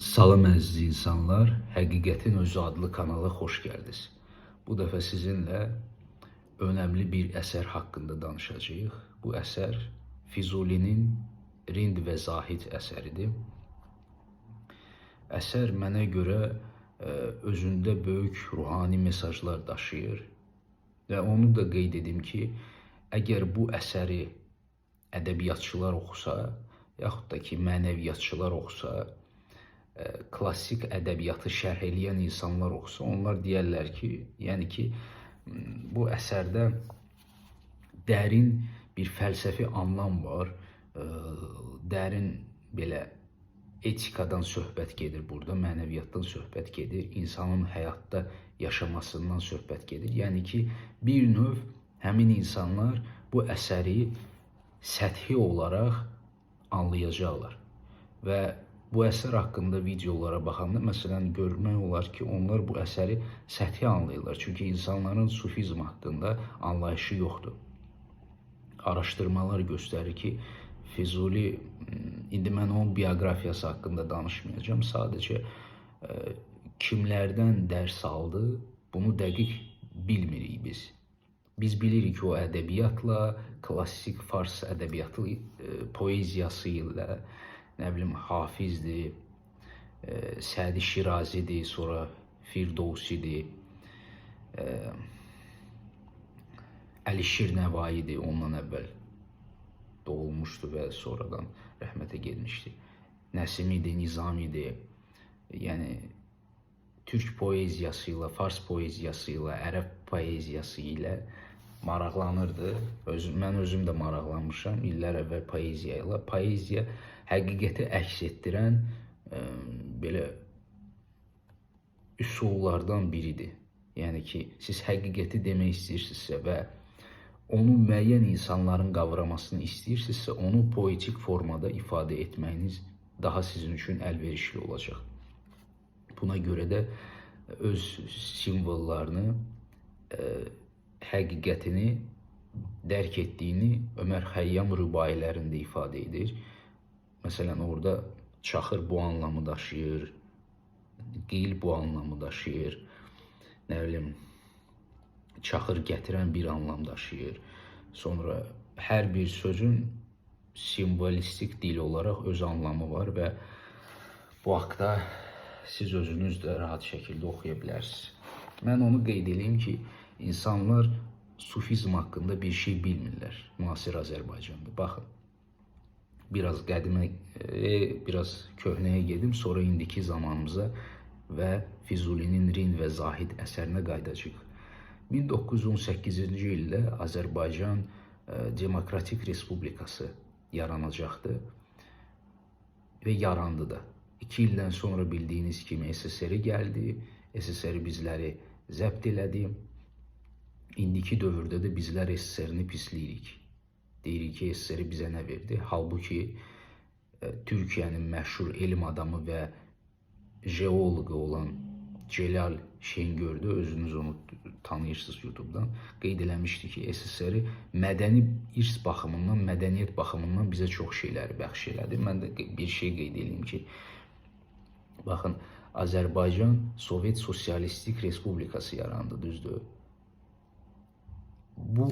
Salam əziz insanlar, Həqiqətin Özü adlı kanala xoş gəldiniz. Bu dəfə sizinlə önəmli bir əsər haqqında danışacağıq. Bu əsər Füzulinin Rind və Zahid əsəridir. Əsər mənə görə özündə böyük ruhani mesajlar daşıyır və onu da qeyd edim ki, əgər bu əsəri ədəbiyyatçılar oxusa, yaxud da ki, mənəviyyatçılar oxusa, klassik ədəbiyyatı şərh eləyən insanlar oxusa, onlar deyərlər ki, yəni ki, bu əsərdə dərin bir fəlsəfi anlam var, dərin belə etikadan söhbət gedir burada, mənəviyyatdan söhbət gedir, insanın həyatda yaşamasından söhbət gedir. Yəni ki, bir növ həmin insanlar bu əsəri səthi olaraq anlayacaqlar və bu əsər haqqında videolara baxanda məsələn görmək olar ki, onlar bu əsəri səthi anlayırlar. Çünki insanların sufizm haqqında anlayışı yoxdur. Araşdırmalar göstərir ki, Füzuli, indi mən onun bioqrafiyası haqqında danışmayacağım. Sadəcə kimlərdən dərs aldı, bunu dəqiq bilmirik biz. Biz bilirik ki, o ədəbiyyatla, klassik fars ədəbiyyatı poeziyası ilə, nə bilim, Hafizdir, Sədi Şirazidir, sonra Firdovsidir, Əlişir Nəvaidir, ondan əvvəl doğulmuşdu və sonradan rəhmətə getmişdi. Nəsimidir, Nizamidir, yəni türk poeziyası ilə, fars poeziyası ilə, ərəb poeziyası ilə maraqlanırdı. Mən özüm də maraqlanmışam illər əvvəl poeziya ilə. Poeziya həqiqəti əks etdirən belə üsullardan biridir. Yəni ki, siz həqiqəti demək istəyirsinizsə və onu müəyyən insanların qavramasını istəyirsinizsə, onu poetik formada ifadə etməyiniz daha sizin üçün əlverişli olacaq. Buna görə də öz simvollarını, həqiqətini dərk etdiyini Ömər Xəyyam rübailərində ifadə edir. Məsələn, orada çaxır bu anlamı daşıyır, qeyl bu anlamı daşıyır, nə bilim, çaxır gətirən bir anlam daşıyır. Sonra hər bir sözün simvolistik dil olaraq öz anlamı var və bu haqda siz özünüz də rahat şəkildə oxuya bilərsiniz. Mən onu qeyd edeyim ki, insanlar sufizm haqqında bir şey bilmirlər müasir Azərbaycanda. Baxın, biraz qədimə, biraz köhnəyə gedim, sonra indiki zamanımıza və Füzulinin Rind və Zahid əsərinə qayıdacağıq. 1918-ci ildə Azərbaycan Demokratik Respublikası yaranacaqdı və yarandı da. 2 ildən sonra bildiyiniz kimi SSR gəldi, SSR bizləri zəbt elədi. İndiki dövrdə də bizlər SSR-ni pisləyirik. Deyirik ki, SSR bizə nə verdi? Halbuki Türkiyənin məşhur elm adamı və jeoloqu olan Celal Şengördə, özünüz onu tanıyırsınız YouTube'dan, qeyd eləmişdi ki, SSR mədəni irs baxımından, mədəniyyət baxımından bizə çox şeyləri bəxş elədi. Mən də bir şey qeyd edeyim ki, baxın, Azərbaycan Sovet Sosialistik Respublikası yarandı, düzdür? Bu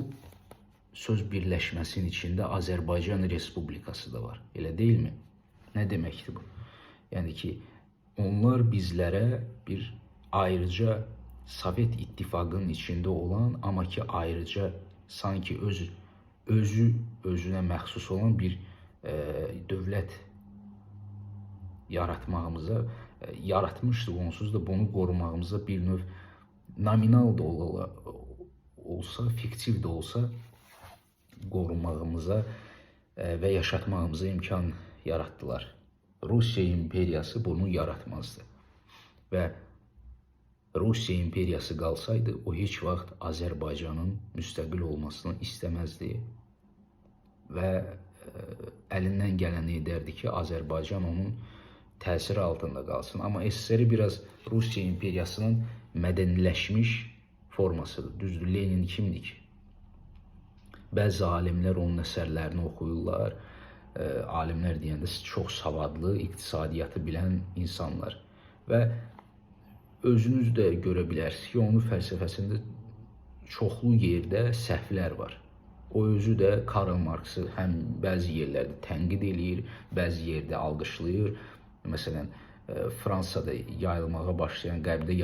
söz birləşməsinin içində Azərbaycan Respublikası da var, elə deyilmi? Nə deməkdir bu? Yəni ki, onlar bizlərə bir ayrıca Sovet İttifaqının içində olan, amma ki ayrıca sanki özünə məxsus olan bir dövlət yaratmağımıza, yaratmışdıq, onsuz da bunu qorumağımıza bir növ nominal da olsa, fiktiv də olsa qorumağımıza və yaşatmağımıza imkan yaratdılar. Rusiya imperiyası bunu yaratmazdı və Rusiya imperiyası qalsaydı, o heç vaxt Azərbaycanın müstəqil olmasını istəməzdi və əlindən gələni edərdi ki, Azərbaycan onun təsiri altında qalsın. Amma SSR biraz Rusiya imperiyasının mədəniləşmiş formasıdır. Düzdür, Lenin kimdir ki? Bəzi alimlər onun əsərlərini oxuyurlar, alimlər deyəndə çox savadlı, iqtisadiyyatı bilən insanlar və özünüz də görə bilərsiniz ki, onun fəlsəfəsində çoxlu yerdə səhvlər var. O özü də Karl Marx'ı həm bəzi yerlərdə tənqid eləyir, bəzi yerdə alqışlayır. Məsələn, Fransada yayılmağa başlayan, qərbdə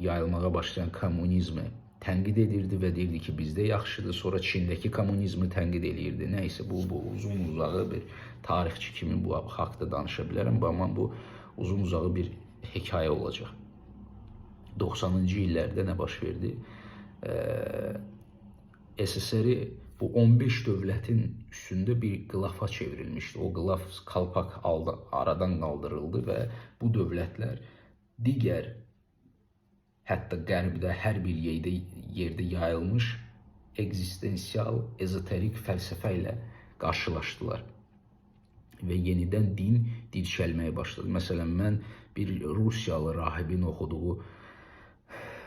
yayılmağa başlayan kommunizmi tənqid edirdi və deyirdi ki, bizdə yaxşıdır. Sonra Çindəki kommunizmi tənqid eləyirdi. Nəysə, bu uzun-uzağı bir tarixçi kimi bu haqda danışa bilərəm, amma bu uzun-uzağı bir hekayə olacaq. 90-cı illərdə nə baş verdi? SSR bu 15 dövlətin üstündə bir qılafa çevrilmişdi. O qılaf, kalpak aradan qaldırıldı və bu dövlətlər digər, hətta qərbdə hər bir yerdə yayılmış egzistensial, ezoterik fəlsəfə ilə qarşılaşdılar və yenidən din dirçəlməyə başladı. Məsələn, mən bir Rusiyalı rahibin oxuduğu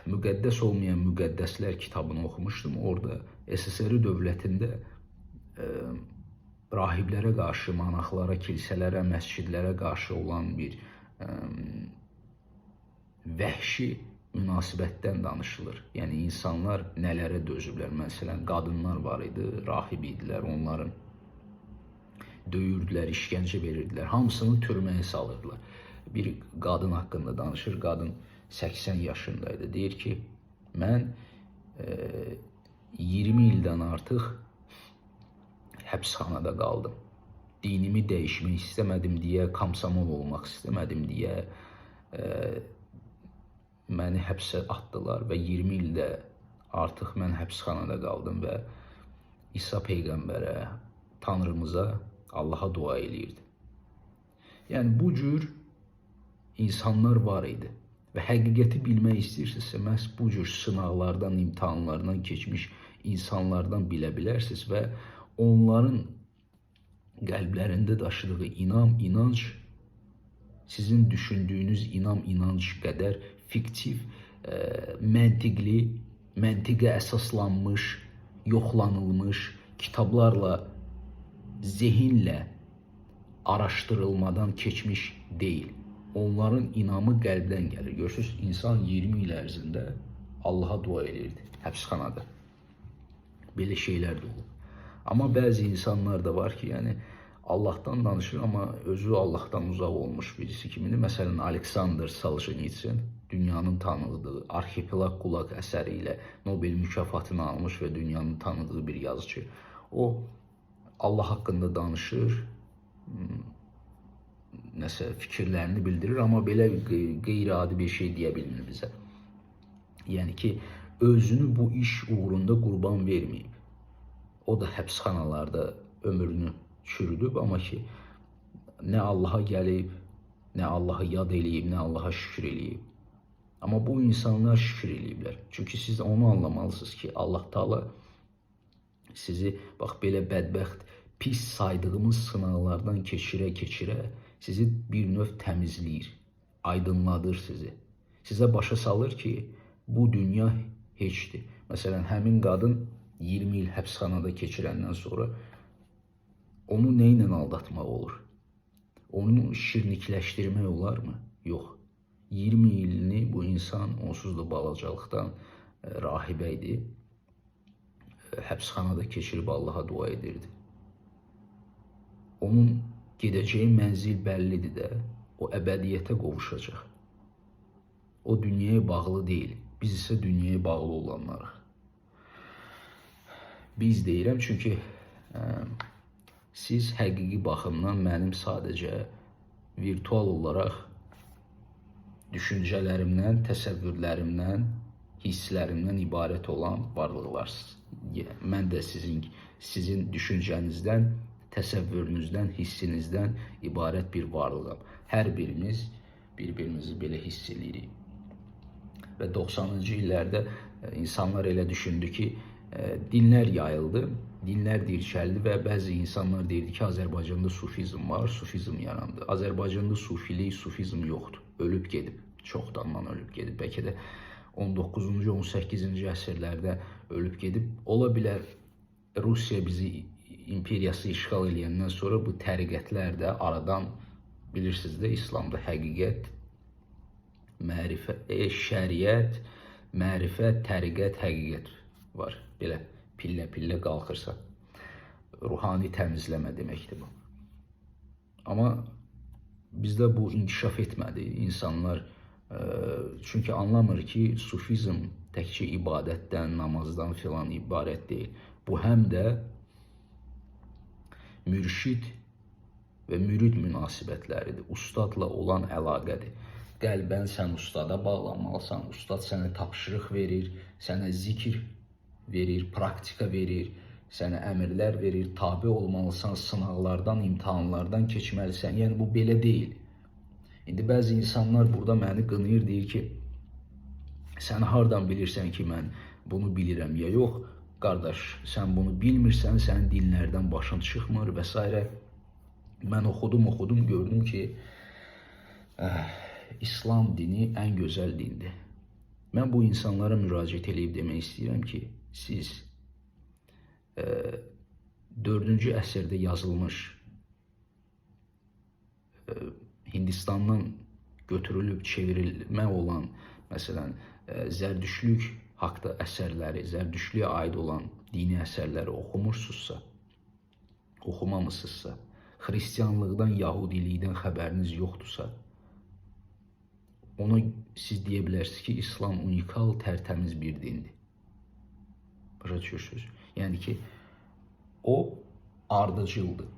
Müqəddəs olmayan müqəddəslər kitabını oxumuşdum. Orada SSR dövlətində rahiblərə qarşı, monarxlara, kilsələrə, məscidlərə qarşı olan bir vəhşi münasibətdən danışılır. Yəni, insanlar nələrə dözüblər. Məsələn, qadınlar var idi, rahib idilər, onların döyürdülər, işgəncə verirdilər, hamısını türməyə salırdılar. Bir qadın haqqında danışır, qadın 80 yaşındaydı. Deyir ki, mən 20 ildən artıq həbsxanada qaldım. Dinimi dəyişmək istəmədim deyə, komsomol olmaq istəmədim deyə məni həbsə atdılar və 20 ildə artıq mən həbsxanada qaldım və İsa Peyğəmbərə, Tanrımıza, Allaha dua eləyirdi. Yəni, bu cür insanlar var idi. Və həqiqəti bilmək istəyirsinizsə, məhz bu cür sınaqlardan, imtahanlardan keçmiş insanlardan bilə bilərsiniz və onların qəlblərində daşıdığı inanc sizin düşündüyünüz inanc qədər fiktiv, məntiqli, məntiqə əsaslanmış, yoxlanılmış, kitablarla, zehinlə araşdırılmadan keçmiş deyil. Onların inamı qəlbdən gəlir. Görürsünüz, insan 20 il ərzində Allaha dua edirdi həbsxanada. Belə şeylər də olub. Amma bəzi insanlar da var ki, yəni Allahdan danışır, amma özü Allahdan uzaq olmuş birisi kimidir. Məsələn, Aleksandr Solzhenitsin dünyanın tanıdığı Arxipelag Qulag əsəri ilə Nobel mükafatını almış və dünyanın tanıdığı bir yazıcı. O, Allah haqqında danışır, nəsə fikirlərini bildirir, amma belə qeyri-adi bir şey deyə bilmir bizə. Yəni ki, özünü bu iş uğrunda qurban verməyib. O da həbsxanalarda ömrünü çürüdüb, amma ki, nə Allaha gəlib, nə Allaha yad eləyib, nə Allaha şükür eləyib. Amma bu insanlar şükür eləyiblər. Çünki siz onu anlamalısınız ki, Allah Taala sizi, bax, belə bədbəxt, pis saydığımız sınaqlardan keçirə-keçirə sizi bir növ təmizləyir, aydınladır sizi. Sizə başa salır ki, bu dünya heçdir. Məsələn, həmin qadın 20 il həbsxanada keçirəndən sonra onu nə ilə aldatmaq olur? Onu şirnikləşdirmək olarmı? Yox. 20 ilini bu insan onsuz da balacaqlıqdan rahibə idi. Həbsxanada keçirib Allaha dua edirdi. Onun gedəcəyi mənzil bəllidir də, o əbədiyyətə qovuşacaq. O dünyaya bağlı deyil, biz isə dünyaya bağlı olanlarıq. Biz deyirəm, çünki siz həqiqi baxımdan mənim sadəcə virtual olaraq düşüncələrimdən, təsəvvürlərimdən, hisslərimdən ibarət olan varlıqlarsınız. Mən də sizin düşüncənizdən, təsəvvürünüzdən, hissinizdən ibarət bir varlığam. Hər birimiz bir-birimizi belə hiss edirik. Və 90-cı illərdə insanlar elə düşündü ki, dinlər yayıldı, dinlər dirçəldi və bəzi insanlar deyirdi ki, Azərbaycanda sufizm var, sufizm yarandı. Azərbaycanda sufilik, sufizm yoxdur, ölüb gedib, çoxdandan ölüb gedib. Bəlkə də 19-cu, 18-ci əsrlərdə ölüb gedib. Ola bilər Rusiya bizi imperiyası işğal edəndən sonra bu təriqətlər də aradan, bilirsiniz də, İslamda həqiqət, mərifət, şəriət, mərifət, təriqət, həqiqət var. Belə pillə-pillə qalxırsa. Ruhani təmizləmə deməkdir bu. Amma bizdə bu inkişaf etmədi. İnsanlar çünki anlamır ki, sufizm təkcə ibadətdən, namazdan filan ibarət deyil. Bu həm də mürşid və mürid münasibətləridir. Ustadla olan əlaqədir. Qəlbən sən ustada bağlanmalısan. Ustad sənə tapşırıq verir, sənə zikr verir, praktika verir, sənə əmrlər verir, tabi olmalısan, sınaqlardan, imtahanlardan keçməlisən. Yəni bu belə deyil. İndi bəzi insanlar burada məni qınayır, deyir ki, sən hardan bilirsən ki, mən bunu bilirəm ya yox, qardaş, sən bunu bilmirsən, sənin dinlərdən başın çıxmır və s. Mən oxudum, gördüm ki, İslam dini ən gözəl dindir. Mən bu insanlara müraciət edib demək istəyirəm ki, siz 4-cü əsrdə yazılmış Hindistandan götürülüb çevrilmə olan, məsələn, zərdüştlük haqda əsərləri, zərdüştlüyə aid olan dini əsərləri oxumamısınızsa, xristianlıqdan, yahudilikdən xəbəriniz yoxdursa, ona siz deyə bilərsiniz ki, İslam unikal, tərtəmiz bir dindir. Başa düşürsünüz? Yəni ki, o ardıcıldır.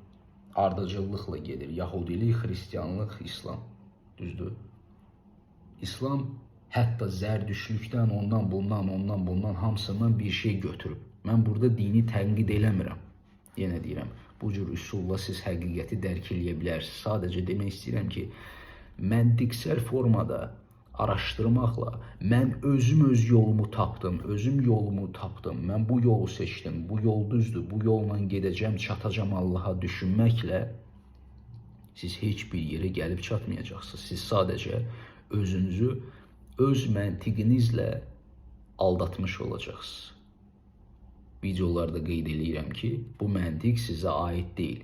Ardıcıllıqla gedir. Yahudilik, xristianlıq, İslam. Düzdür? İslam hətta zərdüştlükdən, ondan, bundan hamısından bir şey götürüb. Mən burada dini tənqid eləmirəm. Yenə deyirəm, bu cür üsulla siz həqiqəti dərk eləyə bilərsiniz. Sadəcə demək istəyirəm ki, məntiqsel formada araşdırmaqla mən öz yolumu tapdım, mən bu yolu seçdim, bu yol düzdür, bu yolla gedəcəm, çatacam Allaha düşünməklə siz heç bir yerə gəlib çatmayacaqsınız. Siz sadəcə özünüzü öz məntiqinizlə aldatmış olacaqsınız. Videolarda qeyd edirəm ki, bu məntiq sizə aid deyil.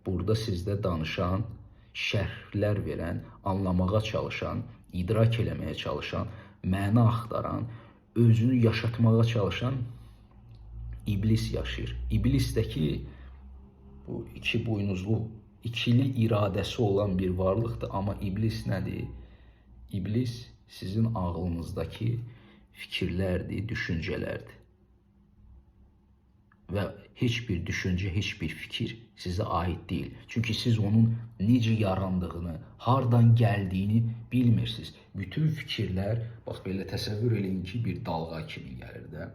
Burada sizdə danışan, şərhlər verən, anlamağa çalışan, idrak eləməyə çalışan, məna axtaran, özünü yaşatmağa çalışan iblis yaşayır. İblisdəki bu iki buynuzlu, ikili iradəsi olan bir varlıqdır. Amma iblis nədir? İblis sizin ağlınızdakı fikirlərdir, düşüncələrdir. Və heç bir düşüncə, heç bir fikir sizə aid deyil. Çünki siz onun necə yarandığını, hardan gəldiyini bilmirsiniz. Bütün fikirlər, bax belə təsəvvür eləyin ki, bir dalğa kimi gəlir də.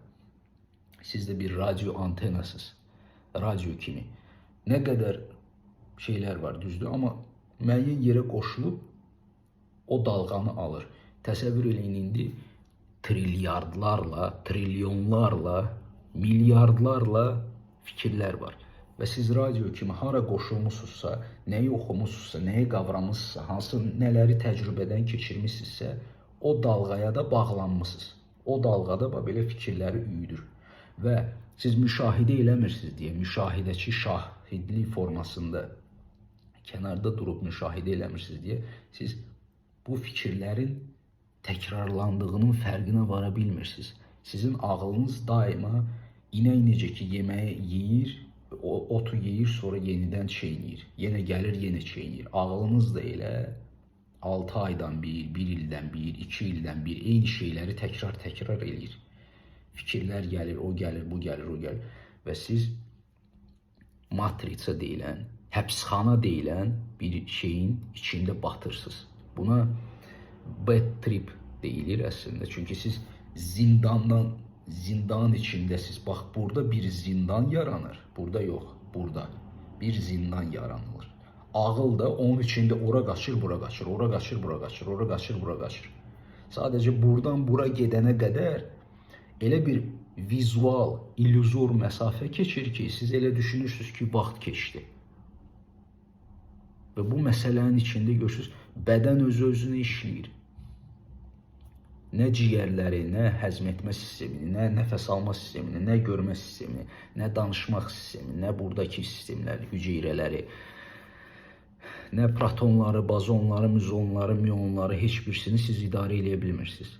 Siz də bir radio antenasız, radio kimi. Nə qədər şeylər var, düzdür, amma müəyyən yerə qoşulub o dalğanı alır. Təsəvvür eləyin indi trilyardlarla, trilyonlarla, milyardlarla fikirlər var. Və siz radio kimi hara qoşulmusunuzsa, nəyi oxumusunuzsa, nəyi qavramışsınızsa, hansı nələri təcrübədən keçirmişsinizsə, o dalğaya da bağlanmışsınız. O dalğada belə fikirləri üyüdür. Və siz müşahidə eləmirsiniz deyə, müşahidəçi şahidlik formasında kənarda durub müşahidə eləmirsiniz deyə, siz bu fikirlərin təkrarlandığının fərqinə vara bilmirsiniz. Sizin ağlınız daima inək necə ki yeməyi yeyir, otu yeyir, sonra yenidən çeynir. Yenə gəlir, yenə çeynir. Ağlınız da elə 6 aydan bir, 1 ildən bir, 2 ildən bir eyni şeyləri təkrar eləyir. Fikirlər gəlir, o gəlir, bu gəlir, o gəlir. Və siz matriça deyilən, həbsxana deyilən bir şeyin içində batırsınız. Buna bad trip deyilir əslində. Çünki siz zindanın içindəsiz. Bax, burada bir zindan yaranır. Burada yox, burada bir zindan yaranılır. Ağıl da onun içində ora qaçır, bura qaçır, ora qaçır, bura qaçır, ora qaçır, bura qaçır. Sadəcə buradan bura gedənə qədər elə bir vizual, illüzor məsafə keçir ki, siz elə düşünürsünüz ki, vaxt keçdi. Və bu məsələnin içində görürsünüz, bədən özünü işləyir. Nə ciyərləri, nə həzm etmə sistemini, nə nəfəs alma sistemini, nə görmə sistemini, nə danışmaq sistemini, nə buradakı sistemləri, hüceyrələri, nə protonları, bazonları, müzonları, miyonları, heç birisini siz idarə edə bilmirsiniz.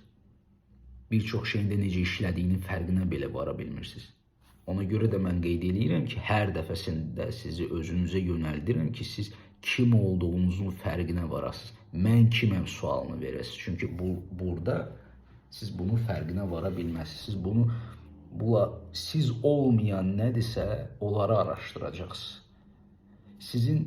Bir çox şeyin də necə işlədiyinin fərqinə belə vara bilmirsiniz. Ona görə də mən qeyd edirəm ki, hər dəfəsində sizi özünüzə yönəldirəm ki, siz kim olduğunuzun fərqinə varasınız. Mən kiməm sualını verəsiniz. Çünki burada siz bunun fərqinə vara bilməzsiniz. Siz olmayan nədirsə, onları araşdıracaqsınız. Sizin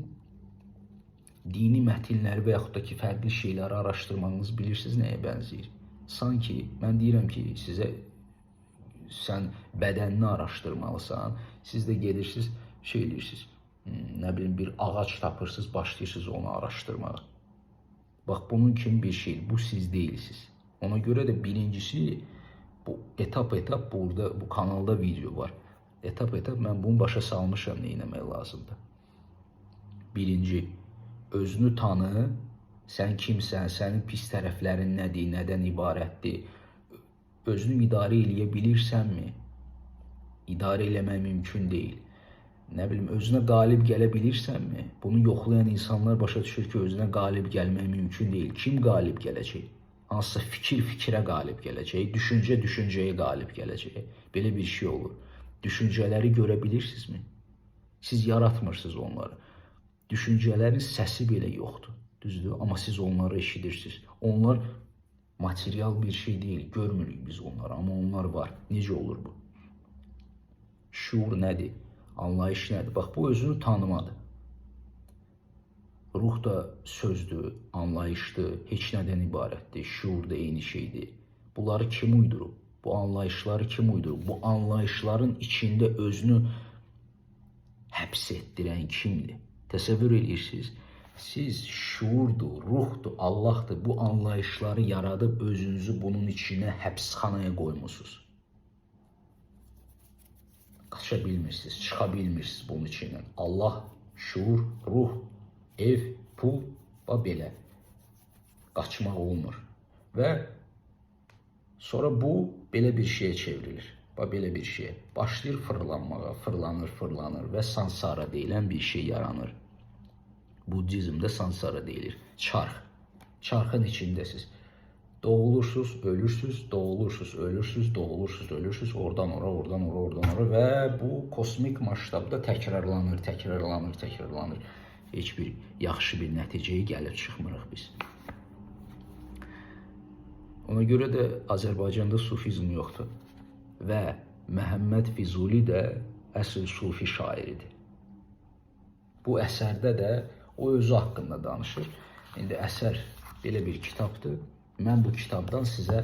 dini mətinləri və yaxud da ki, fərqli şeyləri araşdırmanız bilirsiniz nəyə bənzəyir? Sanki mən deyirəm ki, sizə sən bədənini araşdırmalısan, siz də gedirsiniz, şey edirsiniz, nə bilim bir ağac tapırsınız, başlayırsınız onu araşdırmağa. Bax, bunun kimi bir şey, bu siz deyilsiniz. Ona görə də birincisi, bu etap burada, bu kanalda video var. Etap mən bunu başa salmışam, nə etmək lazımdır. Birinci, özünü tanı, sən kimsən, sənin pis tərəflərin nədir, nədən ibarətdir? Özünü idarə eləyə bilirsənmi? İdarə eləmək mümkün deyil. Nə bilim, özünə qalib gələ bilirsənmi? Bunu yoxlayan insanlar başa düşür ki, özünə qalib gəlmək mümkün deyil. Kim qalib gələcək? Hansısa fikrə qalib gələcək, düşüncəyə qalib gələcək. Belə bir şey olur. Düşüncələri görə bilirsinizmi? Siz yaratmırsınız onları. Düşüncələrin səsi belə yoxdur, düzdür? Amma siz onları eşidirsiniz. Onlar material bir şey deyil, görmürük biz onları, amma onlar var. Necə olur bu? Şuur nədir? Anlayış nədir? Bax, bu özünü tanımadır. Ruh da sözdür, anlayışdır, heç nədən ibarətdir, şuur da eyni şeydir. Bunları kim uydurub? Bu anlayışları kim uydurub? Bu anlayışların içində özünü həbs etdirən kimdir? Təsəvvür edirsiniz? Siz şuurdur, ruhdur, Allahdır, bu anlayışları yaradıb özünüzü bunun içinə həbsxanaya qoymusunuz. Qaça bilmirsiniz, çıxa bilmirsiniz bunun içindən. Allah, şuur, ruh, ev, pul və belə. Qaçmaq olmur. Və sonra bu belə bir şeyə çevrilir. Və belə bir şeyə. Başlayır fırlanmağa, fırlanır və sansara deyilən bir şey yaranır. Budizmdə sansara deyilir. Çarx. Çarxın içindəsiz. Doğulursunuz, ölürsünüz, doğulursunuz, ölürsünüz, doğulursunuz, ölürsünüz, oradan ora, oradan ora, oradan ora və bu kosmik maştabda təkrarlanır. Heç bir yaxşı bir nəticəyə gəlib çıxmırıq biz. Ona görə də Azərbaycanda sufizm yoxdur və Məhəmməd Füzuli də əsl sufi şairidir. Bu əsərdə də o özü haqqında danışır. İndi əsər belə bir kitabdır. Mən bu kitabdan sizə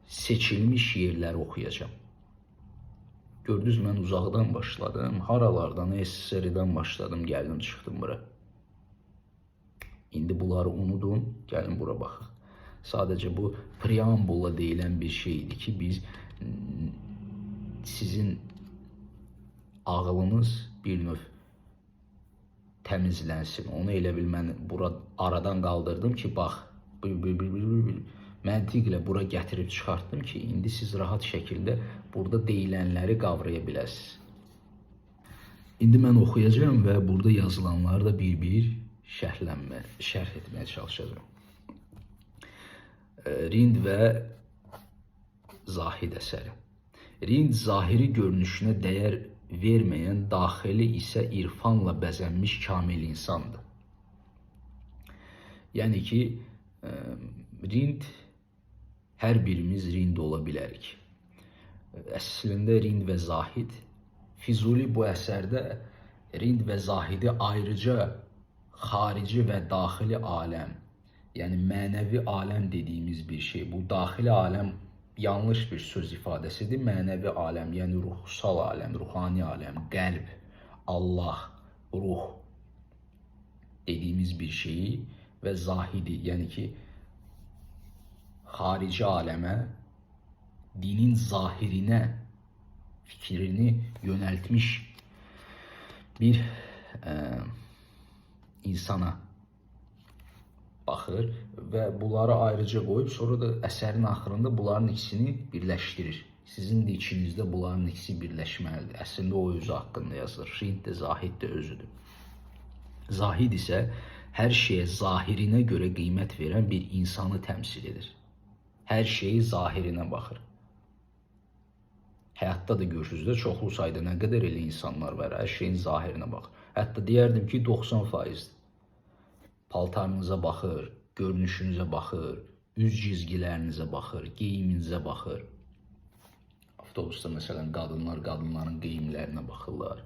seçilmiş yerləri oxuyacağım. Gördünüz, mən uzaqdan başladım, haralardan, SSR-dən başladım, gəldim, çıxdım bura. İndi bunları unudun, gəlin bura baxaq. Sadəcə bu preambulla deyilən bir şeydir ki, biz sizin ağlınız bir növ təmizlənsin. Onu elə bil mən bura aradan qaldırdım ki, bax, məntiqlə bura gətirib çıxartdım ki, indi siz rahat şəkildə burada deyilənləri qavraya biləsiniz. İndi mən oxuyacağım və burada yazılanları da bir-bir şərh etməyə çalışacağım. Rind və Zahid əsəri. Rind zahiri görünüşünə dəyər verməyən, daxili isə irfanla bəzənmiş kamil insandır. Yəni ki, Rind, hər birimiz Rind ola bilərik. Əslində Rind və Zahid, Füzuli bu əsərdə Rind və Zahidi ayrıca xarici və daxili aləm, yəni mənəvi aləm dediyimiz bir şey. Bu daxili aləm yanlış bir söz ifadəsidir. Mənəvi aləm, yəni ruhsal aləm, ruhani aləm, qəlb, Allah, ruh dediyimiz bir şeyi və zahidi, yəni ki, xarici aləmə, dinin zahirinə fikrini yönəltmiş bir insana baxır və bunları ayrıca qoyub, sonra da əsərin axırında bunların ikisini birləşdirir. Sizin də içinizdə bunların ikisi birləşməlidir. Əslində o özü haqqında yazılır. Rind də, Zahid də özüdür. Zahid isə hər şeyə zahirinə görə qiymət verən bir insanı təmsil edir. Hər şeyi zahirinə baxır. Həyatda da görürsünüz də çoxlu sayda nə qədər elə insanlar var, hər şeyin zahirinə baxır. Hətta deyərdim ki 90%. Paltarınıza baxır, görünüşünüzə baxır, üz cizgilərinizə baxır, geyiminizə baxır. Avtobusda məsələn qadınlar qadınların geyimlərinə baxırlar.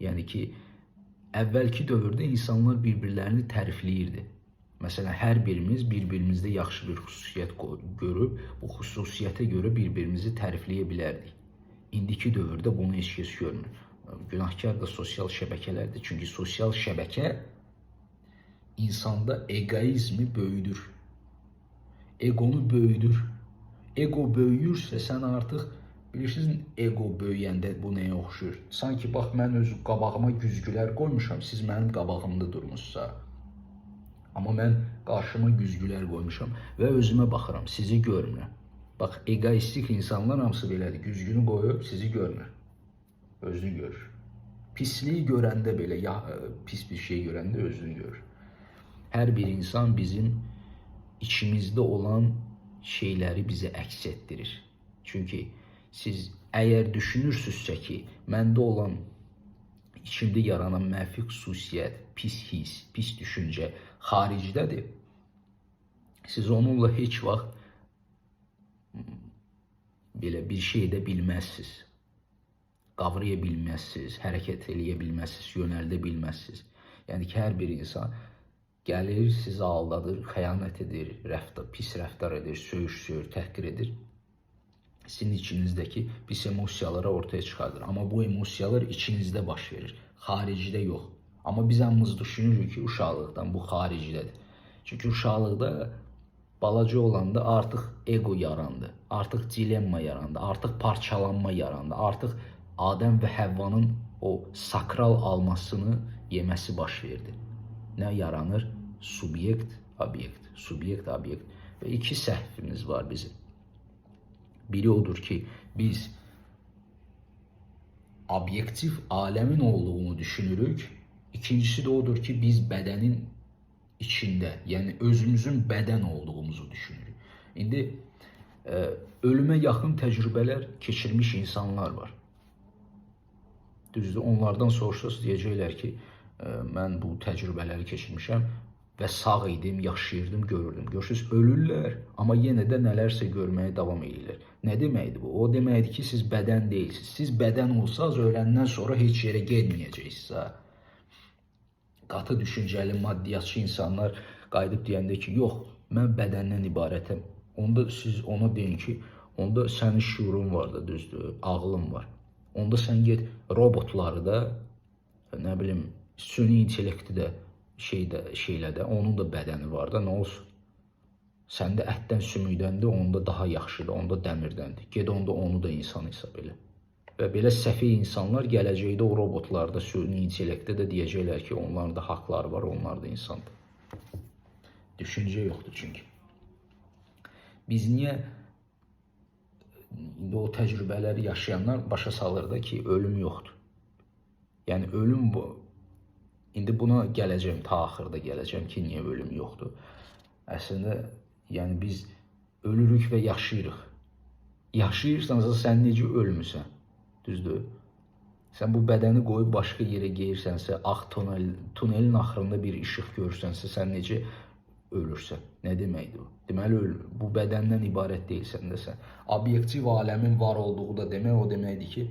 Yəni ki, əvvəlki dövrdə insanlar bir-birlərini tərifləyirdi. Məsələn, hər birimiz bir-birimizdə yaxşı bir xüsusiyyət görüb, bu xüsusiyyətə görə bir-birimizi tərifləyə bilərdik. İndiki dövrdə bunu heç kəs görmür. Günahkar da sosial şəbəkələrdir. Çünki sosial şəbəkə insanda egoizmi böyüdür. Egonu böyüdür. Ego böyüyürsə sən artıq bilirsiniz, ego böyüyəndə bu nəyə oxşuyur? Sanki bax mən öz qabağıma güzgülər qoymuşam, siz mənim qabağımda durmuşsa. Amma mən qarşıma güzgülər qoymuşam və özümə baxıram, sizi görmürəm. Bax, egoistik insanlar hamısı belədir. Güzgünü qoyub sizi görmür. Özünü görür. Pisliyi görəndə belə, ya pis bir şey görəndə özünü görür. Hər bir insan bizim içimizdə olan şeyləri bizə əks etdirir. Çünki siz əgər düşünürsünüzsə ki, məndə olan, içimdə yaranan mənfi xüsusiyyət, pis his, pis düşüncə xaricdədir, siz onunla heç vaxt belə bir şey edə bilməzsiniz. Qavraya bilməzsiniz, hərəkət eləyə bilməzsiniz, yönəldə bilməzsiniz. Yəni ki, hər bir insan gəlir, sizi aldadır, xəyanət edir, pis rəftar edir, söyür, təhqir edir. Sizin içinizdəki pis emosiyaları ortaya çıxardır. Amma bu emosiyalar içinizdə baş verir, xaricdə yox. Amma biz hamımız düşünürük ki, uşaqlıqdan bu xaricdədir. Çünki uşaqlıqda balaca olanda artıq ego yarandı, artıq dilemma yarandı, artıq parçalanma yarandı, artıq Adəm və Həvvanın o sakral almasını yeməsi baş verdi. Nə yaranır? Subyekt, obyekt, subyekt, obyekt. Və iki səhvimiz var bizim. Biri odur ki, biz obyektiv aləmin olduğunu düşünürük. İkincisi de odur ki, biz bədənin içində, yəni özümüzün bədən olduğumuzu düşünürük. İndi ölümə yaxın təcrübələr keçirmiş insanlar var. Düzdür, onlardan soruşsanız deyəcəklər ki, mən bu təcrübələri keçirmişəm və sağ idim, yaşayırdım, görürdüm. Görürsünüz, ölürlər, amma yenə də nələrsə görməyə davam edirlər. Nə deməkdir bu? O deməkdir ki, siz bədən deyilsiniz. Siz bədən olsanız, öləndən sonra heç yerə getməyəcəksiniz. Qatı düşüncəli, maddiyatçı insanlar qayıdıb deyəndə ki, yox, mən bədəndən ibarətəm. Onda siz ona deyin ki, onda sənin şuurun var da, düzdür, ağlın var. Onda sən get robotları da, nə bilim, süni intellekti də şeylədə, onun da bədəni var da, nə olsun? Səndə ətdən sümükdəndir, onda daha yaxşıdır, onda dəmirdəndir. Ged onda onu da insan hesab elə. Və belə səfih insanlar gələcəkdə o robotlarda, süni intellektdə də deyəcəklər ki, onların da haqları var, onlar da insandır. Düşüncə yoxdur çünki. Biz niyə indi o təcrübələri yaşayanlar başa salır da ki, ölüm yoxdur. Yəni ölüm bu. İndi buna gələcəm, ta axırda gələcəm ki, niyə ölüm yoxdur. Əslində, yəni biz ölürük və yaşayırıq. Yaşayırsansa sən necə ölmüsən? Düzdür? Sən bu bədəni qoyub başqa yerə geyirsənsə, ağ tunelin axırında bir işıq görürsənsə, sən necə ölürsən? Nə deməkdir bu? Deməli, bu bədəndən ibarət deyilsən də sən. Obyektiv aləmin var olduğu da demək, o deməkdir ki,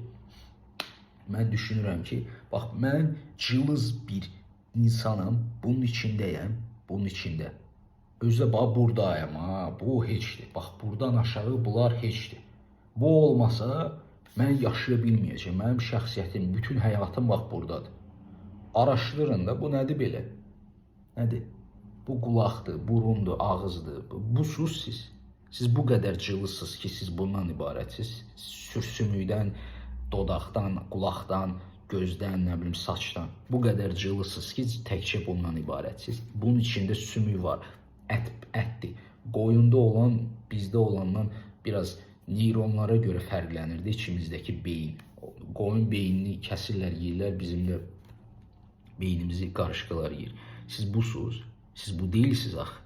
mən düşünürəm ki, bax, mən cılız bir insanam, bunun içindəyəm, bunun içində. Özdə, bax, buradayım, bu heçdir. Bax, buradan aşağı bunlar heçdir. Bu olmasa, mən yaşaya bilməyəcəm, mənim şəxsiyyətim, bütün həyatım bax, buradadır. Araşdırın da, bu nədir belə? Nədir? Bu qulaqdır, burundur, ağızdır. Busuz siz. Siz bu qədər cılısınız ki, siz bundan ibarətsiz. Sürsümükdən, dodaqdan, qulaqdan, gözdən, nə bilim, saçdan. Bu qədər cılısınız ki, təkcə bundan ibarətsiz. Bunun içində sümük var, ətdir. Qoyunda olan, bizdə olandan biraz neyronlara görə fərqlənirdi içimizdəki beyin. Qoyun beynini kəsirlər, yeyirlər, bizim də beynimizi qarışqalar yeyir. Siz busuz, siz bu deyilsiniz axı.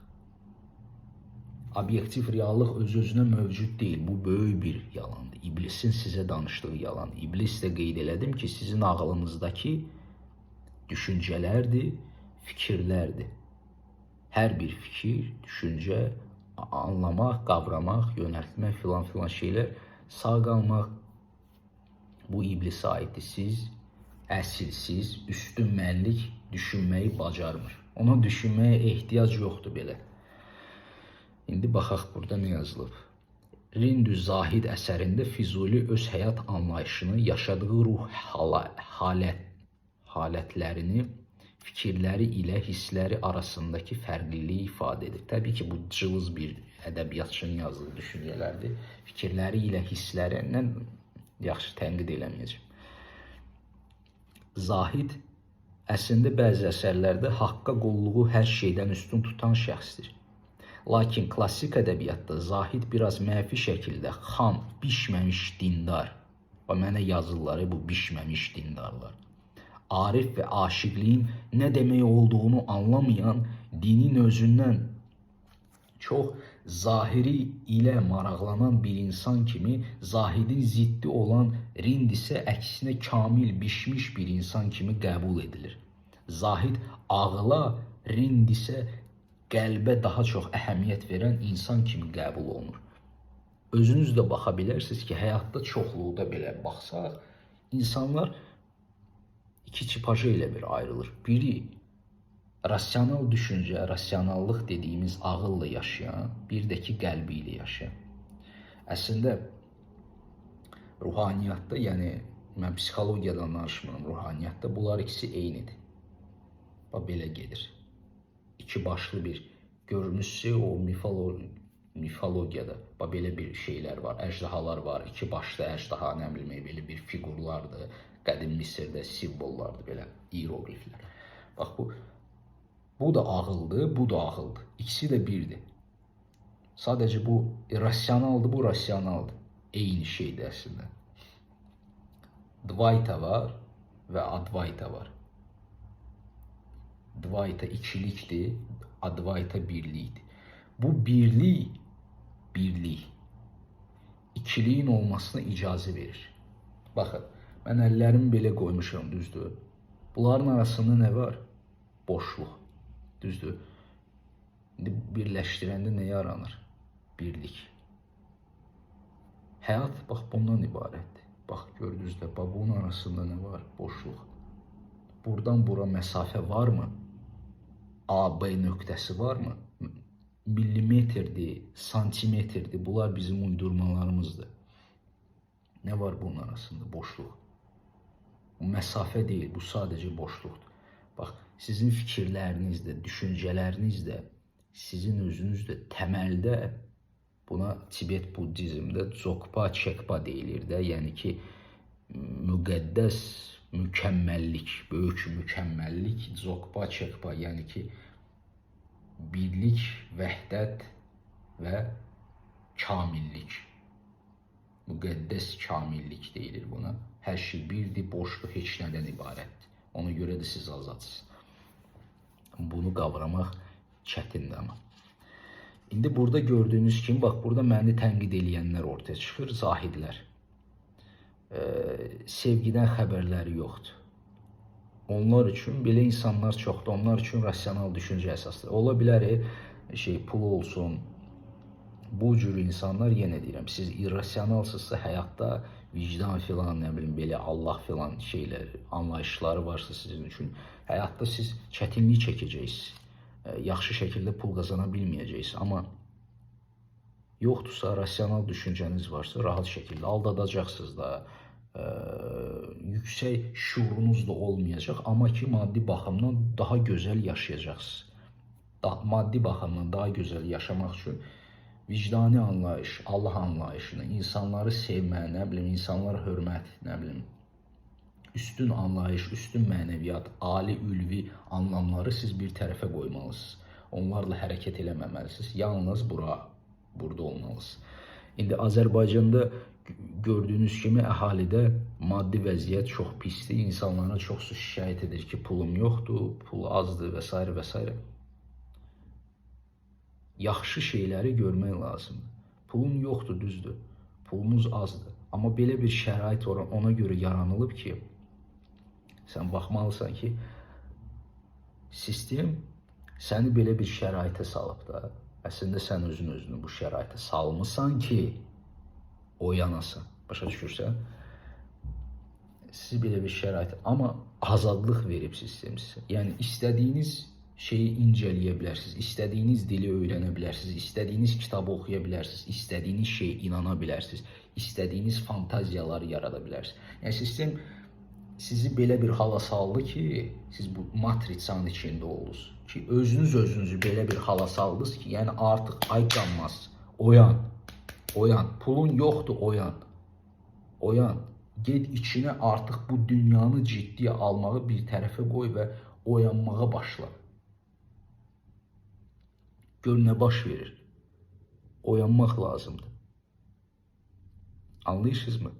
Obyektiv reallıq öz-özünə mövcud deyil. Bu böyük bir yalandır. İblisin sizə danışdığı yalan. İblis də qeyd elədim ki, sizin ağlınızdakı düşüncələrdir, fikirlərdir. Hər bir fikir, düşüncə, anlamaq, qavramaq, yönəltmək filan şeylər, sağ qalmaq bu iblisə aiddir. Siz əsilsiz, üstünmənlik düşünməyi bacarmır. Ona düşünməyə ehtiyac yoxdur belə. İndi baxaq burada nə yazılıb. Rindü Zahid əsərində Füzuli öz həyat anlayışını, yaşadığı ruh halətlərini, fikirləri ilə hissləri arasındakı fərqliliyi ifadə edir. Təbii ki, bu cılız bir ədəbiyyatçının yazdığı düşüncələrdir. Fikirləri ilə hisslərindən yaxşı tənqid eləməyəcəm. Zahid əslində bəzi əsərlərdə haqqa qulluğu hər şeydən üstün tutan şəxsdir. Lakin klassik ədəbiyyatda Zahid biraz mənfi şəkildə xam, bişməmiş dindar, və mənə yazırlar bu bişməmiş dindarlar, arif və aşiqliyin nə demək olduğunu anlamayan, dinin özündən çox zahiri ilə maraqlanan bir insan kimi, Zahidin ziddi olan Rind isə əksinə kamil, bişmiş bir insan kimi qəbul edilir. Zahid ağla, Rind isə qəlbə daha çox əhəmiyyət verən insan kimi qəbul olunur. Özünüz də baxa bilərsiniz ki, həyatda çoxluqda belə baxsaq, insanlar iki tipaja elə bir ayrılır. Biri, rasional düşüncə, rasionallıq dediyimiz ağılla yaşayan, bir də ki, qəlbi ilə yaşayan. Əslində, ruhaniyyatda, yəni, mən psixologiyadan danışmıram, ruhaniyyatda bunlar ikisi eynidir. Bax, belə gedir. İki başlı bir görmüşsü o mifologiyada belə bir şeylər var, əjdahalar var, iki başlı əjdaha, nə bilmək, belə bir figurlardır, qədim Misirdə simvollardır, belə hieroqliflər. Bax, bu da ağıldır, bu da ağıldır. İkisi də birdir. Sadəcə bu irrasionaldır, bu rasionaldır. Eyni şeydir əslində. Dvaita var və Advaita var. Dvaita ikilikdir, Advaita birlikdir. Bu birlik, ikiliyin olmasına icazə verir. Baxın, mən əllərimi belə qoymuşam, düzdür? Bunların arasında nə var? Boşluq, düzdür? İndi birləşdirəndə nə yaranır? Birlik. Həyat, bax, bundan ibarətdir. Bax, gördünüz də, bunun arasında nə var? Boşluq. Buradan bura məsafə varmı? A-B nöqtəsi varmı? Millimetrdir, santimetrdir. Bunlar bizim uydurmalarımızdır. Nə var bunun arasında? Boşluq. Bu məsafə deyil, bu sadəcə boşluqdur. Bax, sizin fikirləriniz də, düşüncələriniz də, sizin özünüz də təməldə, buna Tibet Buddizmdə Dzogpa, Çekpa deyilir də, yəni ki, müqəddəs mükəmməllik, böyük mükəmməllik, Dzogpa, Çekpa, yəni ki, birlik, vəhdət və kamillik. Müqəddəs kamillik deyilir buna. Hər şey birdir, boşluq heç nədən ibarətdir. Ona görə də siz azadsınız. Bunu qavramaq çətindir amma. İndi burada gördüyünüz kimi, bax, burada məni tənqid eləyənlər ortaya çıxır, zahidlər. Sevgidən xəbərləri yoxdur. Onlar üçün belə insanlar çoxdur, onlar üçün rasional düşüncə əsasdır. Ola bilər, pul olsun, bu cür insanlar, yenə deyirəm, siz irrasionalsızsa həyatda, vicdan filan, nə bilim, belə Allah filan şeylər, anlayışları varsa sizin üçün, həyatda siz çətinlik çəkəcəksiniz, yaxşı şəkildə pul qazana bilməyəcəksiniz. Amma yoxdursa, rasional düşüncəniz varsa, rahat şəkildə aldadacaqsınız da, yüksək şuurunuz da olmayacaq, amma ki, maddi baxımdan daha gözəl yaşayacaqsınız. Maddi baxımdan daha gözəl yaşamaq üçün vicdani anlayış, Allah anlayışını, insanları sevmə, nə bilim, insanlara hörmət, nə bilim, üstün anlayış, üstün mənəviyyat, ali ülvi anlamları siz bir tərəfə qoymalısınız. Onlarla hərəkət eləməməlisiniz. Yalnız burada olmalısınız. İndi Azərbaycanda gördüyünüz kimi əhalidə maddi vəziyyət çox pisdir. İnsanlara çoxsu şikayət edir ki, pulum yoxdur, pul azdır və s. və s. Yaxşı şeyləri görmək lazımdır. Pulun yoxdur, düzdür. Pulunuz azdır. Amma belə bir şərait ona görə yaranılıb ki, sən baxmalısan ki, sistem səni belə bir şəraitə salıb da. Əslində sən özünü bu şəraitə salmısan ki, oyanasan. Başa düşürsən? Siz belə bir şərait, amma azadlıq verib sistem sizə. Yəni istədiyiniz şeyi incələyə bilərsiniz, istədiyiniz dili öyrənə bilərsiniz, istədiyiniz kitabı oxuya bilərsiniz, istədiyiniz şeyə inana bilərsiniz, istədiyiniz fantaziyaları yarada bilərsiniz. Yəni sistem sizi belə bir hala saldı ki, siz bu matrisanın içində oldunuz. Ki özünüzü belə bir hala saldınız ki, yəni artıq ay qanmaz, oyan, pulun yoxdur, oyan. Ged içinə artıq bu dünyanı ciddiyə almağı bir tərəfə qoy və oyanmağa başla. Gör nə baş verir. Oyanmaq lazımdır. Anlayırsınızmı?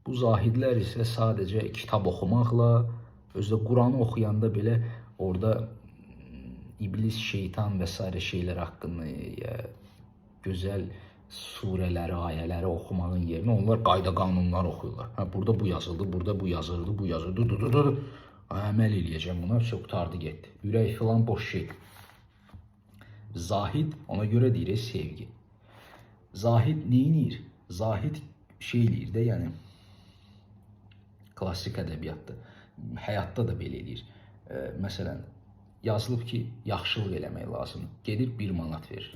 Bu zahidlər isə sadəcə kitab oxumaqla, özdə Quranı oxuyanda belə orada iblis, şeytan və s. şeylər haqqında gözəl surələri, ayələri oxumağın yerinə onlar qayda qanunlar oxuyurlar. Burada bu yazıldı, burada bu yazıldı, bu yazıldı. Əməl eləyəcəm buna, çox qurtardı getdi. Ürək filan boş şey. Zahid, ona görə deyir sevgi. Zahid neyinir? Zahid şey eləyir də, yəni klassik ədəbiyyatda, həyatda da belə eləyir. Məsələn, yazılıb ki, yaxşılıq eləmək lazımdır. Gedir 1 manat verir.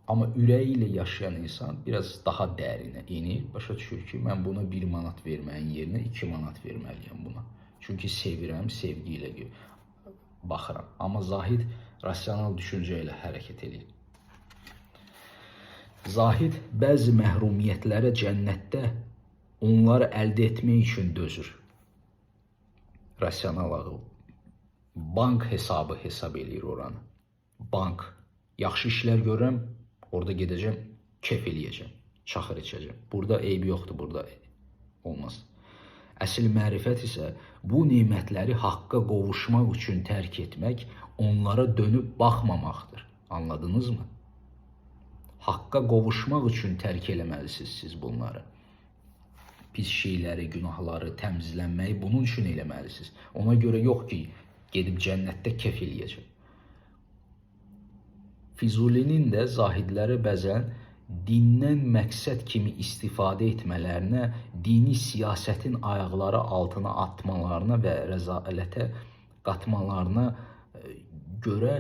Amma ürəyi ilə yaşayan insan biraz daha dərinə inir. Başa düşür ki, mən buna 1 manat verməyin yerinə 2 manat verməliyəm buna. Çünki sevirəm, sevgi ilə baxıram. Amma zahid rasional düşüncə ilə hərəkət edir. Zahid bəzi məhrumiyyətlərə cənnətdə onları əldə etmək üçün dözür. Rasional ağıl. Bank hesabı hesab eləyir oranı. Bank. Yaxşı işlər görürəm, orada gedəcəm, kef eləyəcəm, çaxır içəcəm. Burada eybi yoxdur, burada olmaz. Əsl mərifət isə bu nemətləri haqqa qovuşmaq üçün tərk etmək, onlara dönüb baxmamaqdır. Anladınızmı? Haqqa qovuşmaq üçün tərk eləməlisiniz siz bunları. Pis şeyləri, günahları, təmizlənməyi bunun üçün eləməlisiniz. Ona görə yox ki, gedib cənnətdə kef eləyəcəm. Füzulinin də zahidləri bəzən dindən məqsəd kimi istifadə etmələrinə, dini siyasətin ayaqları altına atmalarına və rəzalətə qatmalarına görə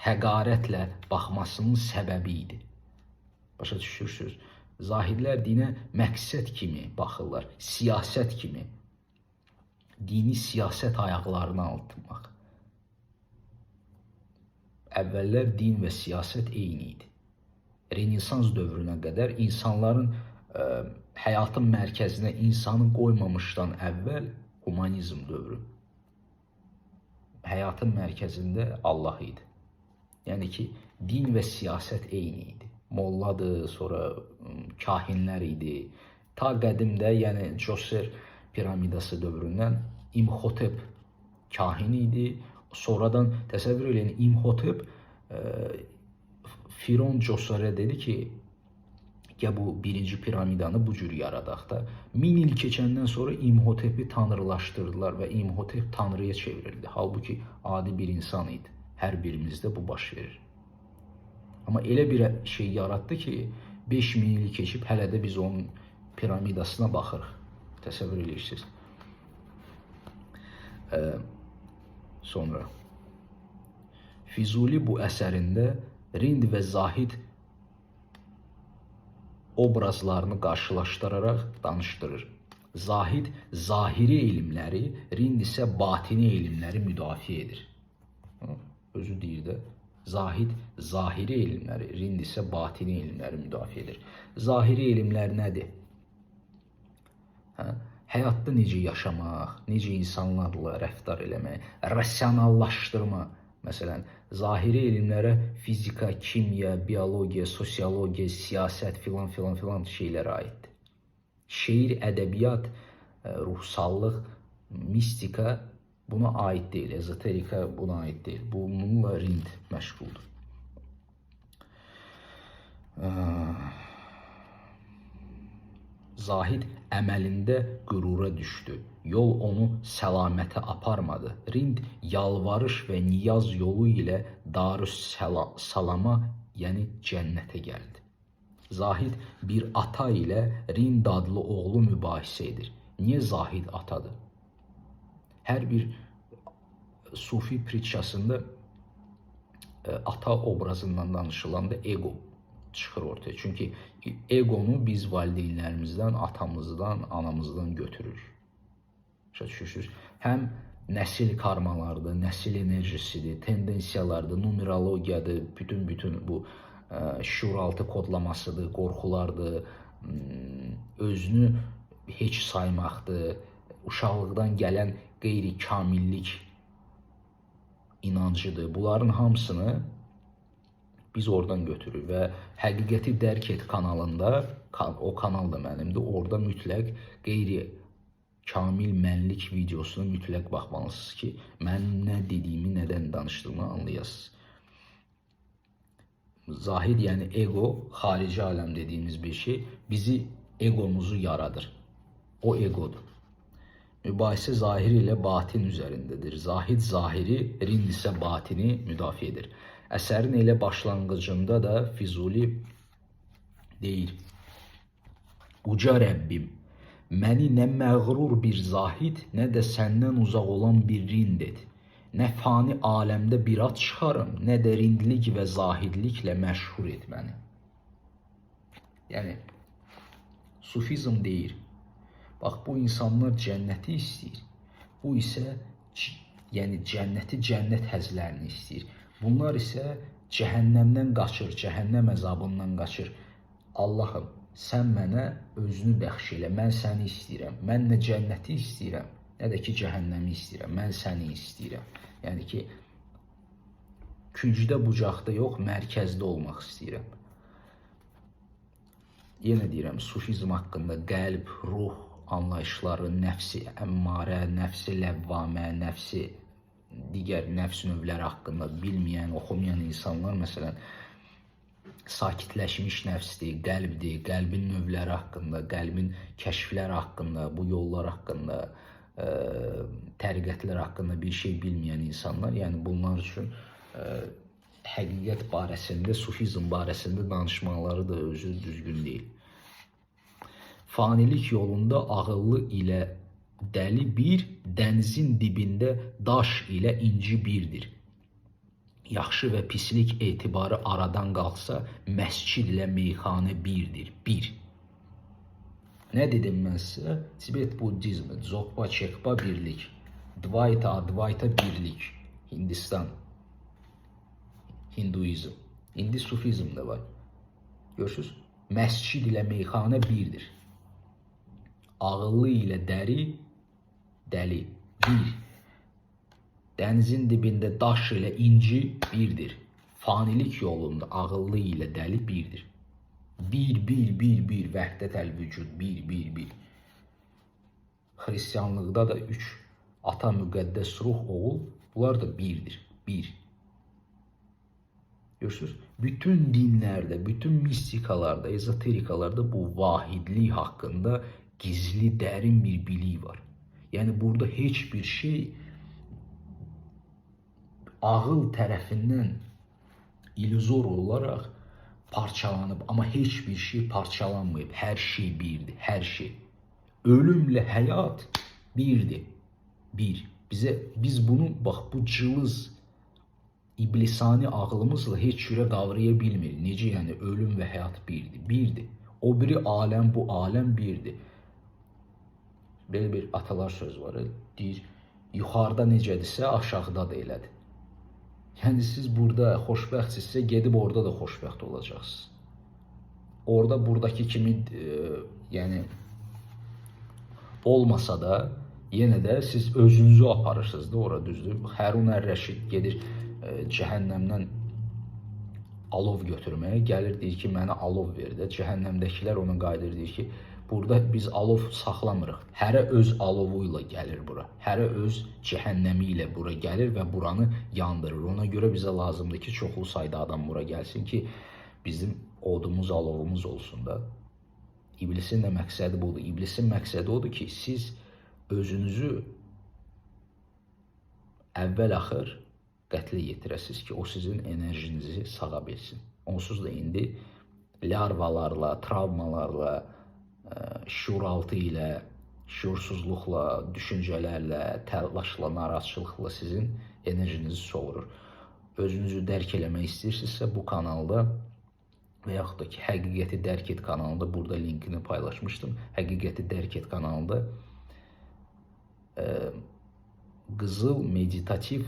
həqarətlə baxmasının səbəbi idi. Başa düşürsünüz? Zahidlər dinə məqsəd kimi baxırlar, siyasət kimi. Dini siyasət ayaqlarına altırmaq. Əvvəllər din və siyasət eyni idi. Renesans dövrünə qədər insanların həyatın mərkəzinə insanı qoymamışdan əvvəl humanizm dövrü. Həyatın mərkəzində Allah idi. Yəni ki, din və siyasət eyni idi. Molladır, sonra kahinlər idi. Ta qədimdə, yəni Djoser piramidası dövründən İmhotep kahin idi. Sonradan təsəvvür edin, İmhotep Firon Djoserə dedi ki, ya bu birinci piramidanı bu cür yaradaq da. 1000 il keçəndən sonra İmhotepi tanrılaşdırdılar və İmhotep tanrıya çevrildi. Halbuki adi bir insan idi. Hər birimizdə bu baş verir. Amma elə bir şey yaratdı ki, 5000 il keçib hələ də biz onun piramidasına baxırıq. Təsəvvür edirsiniz. Sonra Füzuli bu əsərində Rind və Zahid obrazlarını qarşılaşdıraraq danışdırır. Zahid zahiri elmləri, Rind isə batini elmləri müdafiə edir. Özü deyir də, Zahid zahiri elmləri, Rind isə batini elmləri müdafiə edir. Zahiri elmlər nədir? Hə? Həyatda necə yaşamaq, necə insanlarla rəftar eləmək, rasionallaşdırma. Məsələn, zahiri elmlərə fizika, kimya, biologiya, sosiologiya, siyasət filan filan filan şeylərə aiddir. Şeir, ədəbiyyat, ruhsallıq, mistika buna aid deyil, ezoterika buna aid deyil. Bununla Rind məşğuldur. Zahid əməlində qürura düşdü. Yol onu səlamətə aparmadı. Rind yalvarış və niyaz yolu ilə Darüssalama, yəni cənnətə gəldi. Zahid bir ata ilə Rind adlı oğlu mübahisə edir. Niyə Zahid atadır? Hər bir sufi pritçasında ata obrazından danışılanda ego çıxır ortaya. Çünki egonu biz valideynlərimizdən, atamızdan, anamızdan götürürük. Düşürsünüz. Həm nəsil karmalardır, nəsil enerjisidir, tendensiyalardır, numerologiyadır, bütün bu şuuraltı kodlamasıdır, qorxulardır, özünü heç saymaqdır, uşaqlıqdan gələn qeyri-kamillik inancıdır. Bunların hamısını biz oradan götürürük və Həqiqəti Dərk Et kanalında, o kanal da mənimdir, orada mütləq qeyri-kamil mənlik videosuna mütləq baxmalısınız ki, mən nə dediyimi, nədən danışdığımı anlayasınız. Zahid, yəni ego, xarici aləm dediyimiz bir şey, bizi egomuzu yaradır. O egodur. Mübahisə zahiri ilə batin üzərindədir. Zahid zahiri, Rind isə batini müdafiə edir. Əsərin elə başlanğıcında da Füzuli deyir: Uca Rəbbim, məni nə məğrur bir zahid, nə də səndən uzaq olan bir Rind et. Nə fani aləmdə bir ad çıxarım, nə də rindlik və zahidliklə məşhur et məni. Yəni, sufizm deyir, bax, bu insanlar cənnəti istəyir. Bu isə yəni cənnəti, cənnət həzlərini istəyir. Bunlar isə cəhənnəmdən qaçır, cəhənnəm əzabından qaçır. Allahım, sən mənə özünü bəxş elə, mən səni istəyirəm. Mən nə cənnəti istəyirəm, nə də ki cəhənnəmi istəyirəm. Mən səni istəyirəm. Yəni ki, küncdə bucaqda yox, mərkəzdə olmaq istəyirəm. Yenə deyirəm, sufizm haqqında qəlb, ruh anlayışları, nəfsi əmmarə, nəfsi ləvvamə, nəfsi digər nəfs növləri haqqında bilməyən, oxumayan insanlar, məsələn, sakitləşmiş nəfsdir, qəlbdir, qəlbin növləri haqqında, qəlbin kəşfləri haqqında, bu yollar haqqında, təriqətlər haqqında bir şey bilməyən insanlar, yəni bunlar üçün həqiqət barəsində, sufizm barəsində danışmaları da özü düzgün deyil. Fanilik yolunda ağıllı ilə dəli bir, dənizin dibində daş ilə inci birdir. Yaxşı və pislik etibarı aradan qalxsa, məscid ilə meyxanə birdir, bir. Nə dedim mən sizə? Tibet Budizmi, Dzogpa, Çekpa birlik, Dvaita, Advaita birlik, Hindistan, Hinduizm, indi sufizm də var. Görürsünüz? Məscid ilə meyxanə birdir. Ağıllı ilə dəli, bir. Dənizin dibində daş ilə inci birdir. Fanilik yolunda ağıllı ilə dəli birdir. Bir, vəhdət əl-vücud, bir. Xristiyanlıqda da 3. Ata, müqəddəs ruh, oğul, bunlar da birdir, bir. Görürsünüz? Bütün dinlərdə, bütün mistikalarda, ezoterikalarda bu vahidlik haqqında gizli, dərin bir bilik var. Yəni, burada heç bir şey ağıl tərəfindən illüzor olaraq parçalanıb, amma heç bir şey parçalanmayıb. Hər şey birdir, hər şey. Ölümlə həyat birdir, bir. Biz bunu, bax, bu cılız, iblisani ağlımızla heç cürə qavraya bilmirik. Necə yəni, ölüm və həyat birdir, birdir. O biri aləm, bu aləm birdir. Belə bir atalar söz var, deyir, yuxarıda necədirsə, aşağıda da elədir. Yəni, siz burada xoşbəxtsinizsə, gedib orada da xoşbəxt olacaqsınız. Orada, buradakı kimi, yəni, olmasa da yenə də siz özünüzü aparırsınız da ora, düzdür? Hərun Ər-Rəşid gedir cəhənnəmdən alov götürməyə, gəlir deyir ki, mənə alov ver də. Cəhənnəmdəkilər ona qayıdır deyir ki, burada biz alov saxlamırıq. Hərə öz alovu ilə gəlir bura. Hərə öz cəhənnəmi ilə bura gəlir və buranı yandırır. Ona görə bizə lazımdır ki, çoxlu sayda adam bura gəlsin ki, bizim odumuz, alovumuz olsun da. İblisin də məqsədi budur. İblisin məqsədi odur ki, siz özünüzü əvvəl-axır qətlə yetirəsiniz ki, o sizin enerjinizi sağa bilsin. Onsuz da indi larvalarla, travmalarla, şuuraltı ilə, şuursuzluqla, düşüncələrlə, təlaşla, narahatçılıqla sizin enerjinizi soğurur. Özünüzü dərk eləmək istəyirsinizsə bu kanalda və yaxud da ki, Həqiqəti Dərk Et kanalında, burada linkini paylaşmışdım. Həqiqəti Dərk Et kanalında qızıl meditativ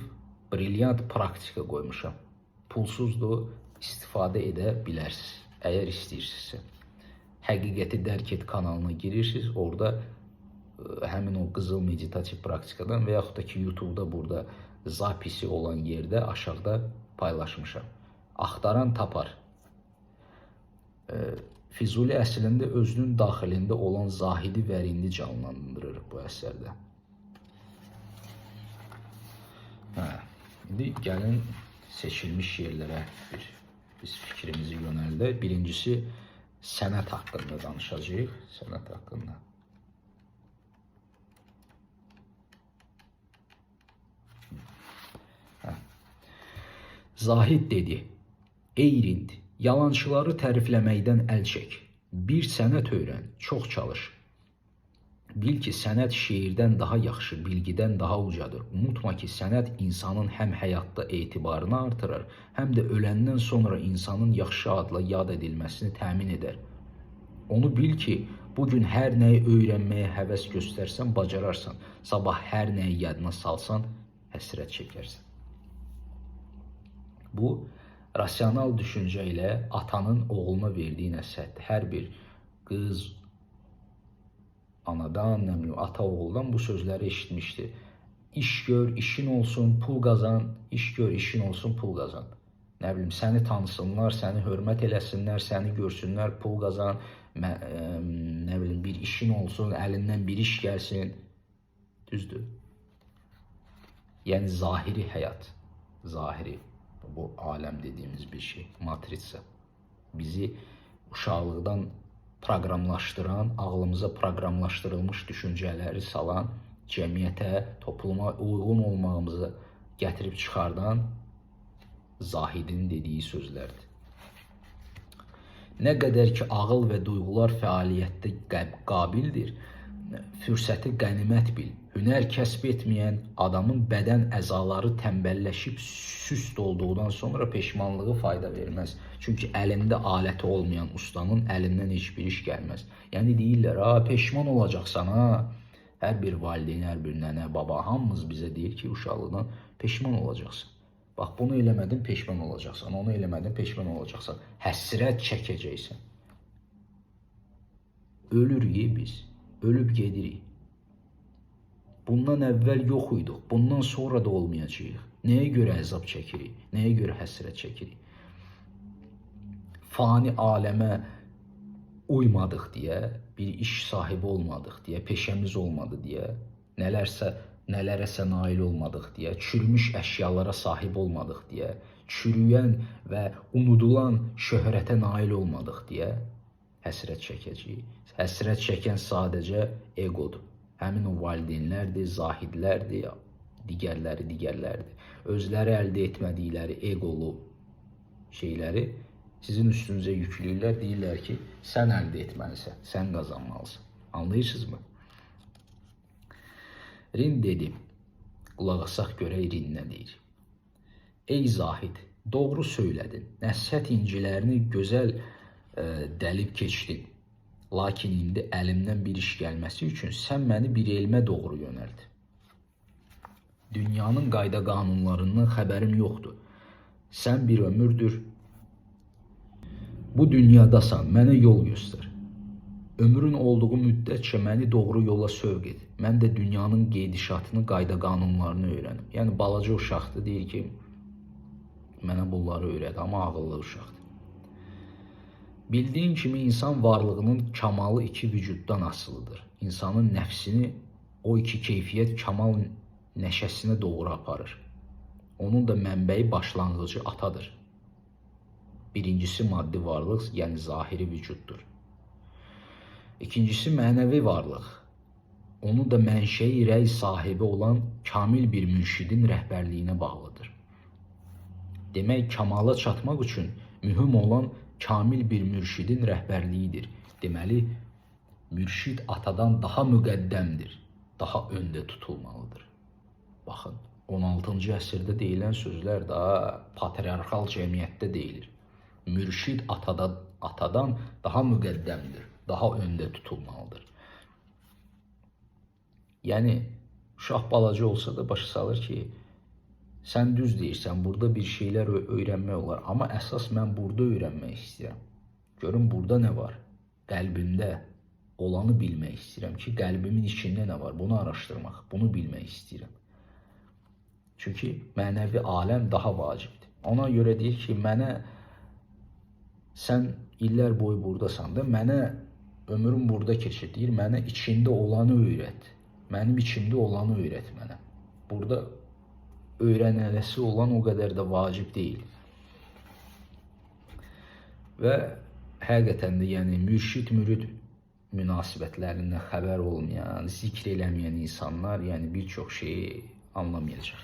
brilyant praktika qoymuşam. Pulsuzdur, istifadə edə bilərsiniz, əgər istəyirsinizsə. Həqiqəti Dərk Et kanalına girirsiniz, orada həmin o qızıl meditativ praktikadan və yaxud da ki, YouTube'da burada zapisi olan yerdə aşağıda paylaşmışam. Axtaran tapar. Füzuli əslində özünün daxilində olan zahidi vərindi canlandırır bu əsərdə. İndi gəlin seçilmiş yerlərə biz fikrimizi yönəldək. Birincisi, sənət haqqında danışacağıq. Sənət haqqında. Zahid dedi, ey Rind, yalançıları tərifləməkdən əl çək. Bir sənət öyrən, çox çalış. Bil ki, sənət şeirdən daha yaxşı, bilgidən daha ucadır. Unutma ki, sənət insanın həm həyatda etibarını artırır, həm də öləndən sonra insanın yaxşı adla yad edilməsini təmin edər. Onu bil ki, bugün hər nəyi öyrənməyə həvəs göstərsən, bacararsan. Sabah hər nəyi yadına salsan, həsrət çəkərsən. Bu, rasional düşüncə ilə atanın oğluna verdiyi nəsihətdir. Hər bir qız, anadan, ata oğuldan bu sözləri eşitmişdi. İş gör, işin olsun, pul qazan, iş gör, işin olsun, pul qazan. Nə bilim, səni tanısınlar, səni hörmət eləsinlər, səni görsünlər, pul qazan, nə bilim, bir işin olsun, əlindən bir iş gəlsin. Düzdür. Yəni, zahiri həyat, zahiri, bu aləm dediyimiz bir şey, matritsa. Bizi uşaqlıqdan proqramlaşdıran, ağlımıza proqramlaşdırılmış düşüncələri salan, cəmiyyətə, topluma uyğun olmağımızı gətirib çıxardan Zahidin dediyi sözlərdir. Nə qədər ki, ağıl və duyğular fəaliyyətdə qabildir, fürsəti qənimət bil. Hünər kəsb etməyən adamın bədən əzaları tənbəlləşib süst olduqdan sonra peşmanlığı fayda verməz. Çünki əlində aləti olmayan ustanın əlindən heç bir iş gəlməz. Yəni deyirlər, peşman olacaqsan, hər bir valideyn, hər bir nənə, baba, hamımız bizə deyir ki, uşaqlıqdan peşman olacaqsan. Bax, bunu eləmədin, peşman olacaqsan, onu eləmədin, peşman olacaqsan. Həsrət çəkəcəksən. Ölürük biz, ölüb gedirik. Bundan əvvəl yox idik, bundan sonra da olmayacağıq. Nəyə görə əzab çəkirik, nəyə görə həsrət çəkirik? Fani aləmə uymadıq deyə, bir iş sahibi olmadıq deyə, peşəmiz olmadı deyə, nələrəsə nail olmadıq deyə, çürümüş əşyalara sahib olmadıq deyə, çürüyən və unudulan şöhrətə nail olmadıq deyə həsrət çəkəcəyik. Həsrət çəkən sadəcə egodur. Həmin o valideynlərdir, zahidlərdir, digərlərdir. Özləri əldə etmədikləri egolu şeyləri sizin üstünüzə yükləyirlər, deyirlər ki, sən əldə etməlisən, sən qazanmalısan. Anlayırsınızmı? Rind dedi, qulaq asaq görək Rind nə deyir. Ey Zahid, doğru söylədin, nəsihət incilərini gözəl dəlib keçdin. Lakin indi əlimdən bir iş gəlməsi üçün sən məni bir elmə doğru yönəld. Dünyanın qayda qanunlarından xəbərim yoxdur. Sən bir ömürdür bu dünyadasan, mənə yol göstər. Ömrün olduğu müddətcə məni doğru yola sövq et. Mən də dünyanın gedişatını, qayda qanunlarını öyrənim. Yəni balaca uşaqdır, deyir ki, mənə bunları öyrət, amma ağıllı uşaqdır. Bildiyin kimi insan varlığının kamalı iki vücuddan asılıdır. İnsanın nəfsini o iki keyfiyyət kamal nəşəsinə doğru aparır. Onun da mənbəyi, başlanğıcı atadır. Birincisi maddi varlıq, yəni zahiri vücuddur. İkincisi mənəvi varlıq. Onu da mənşəyi rəy sahibi olan kamil bir mürşidin rəhbərliyinə bağlıdır. Demək, kamala çatmaq üçün mühüm olan kamil bir mürşidin rəhbərliyidir. Deməli, mürşid atadan daha müqəddəmdir, daha öndə tutulmalıdır. Baxın, 16-cı əsrdə deyilən sözlər daha patriarxal cəmiyyətdə deyilir. Mürşid atadan daha müqəddəmdir, daha öndə tutulmalıdır. Yəni, uşaq balaca olsa da başa salır ki, sən düz deyirsən, burada bir şeylər öyrənmək olar. Amma əsas mən burada öyrənmək istəyirəm. Görün, burada nə var? Qəlbimdə olanı bilmək istəyirəm ki, qəlbimin içində nə var? Bunu araşdırmaq, bunu bilmək istəyirəm. Çünki mənəvi aləm daha vacibdir. Ona görə deyir ki, mənə sən illər boyu buradasan da, mənə ömrüm burada keçir, deyir, mənə içində olanı öyrət. Mənim içimdə olanı öyrət mənə. Burada öyrənələsi olan o qədər də vacib deyil. Və həqiqətən də yəni mürşid-mürid münasibətlərindən xəbər olmayan, zikr eləməyən insanlar yəni bir çox şeyi anlamayacaq.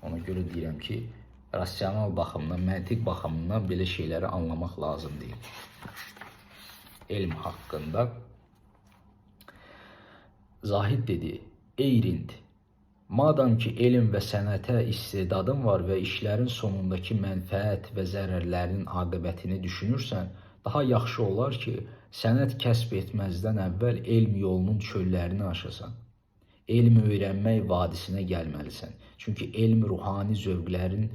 Ona görə deyirəm ki, rasional baxımdan, məntiq baxımdan belə şeyləri anlamaq lazım deyil. Elm haqqında Zahid dedi, ey Rind, madam ki elm və sənətə istedadın var və işlərin sonundakı mənfəət və zərərlərin aqibətini düşünürsən, daha yaxşı olar ki, sənət kəsb etməzdən əvvəl elm yolunun çöllərini aşasan. Elm öyrənmək vadisinə gəlməlisən. Çünki elm ruhani zövqlərin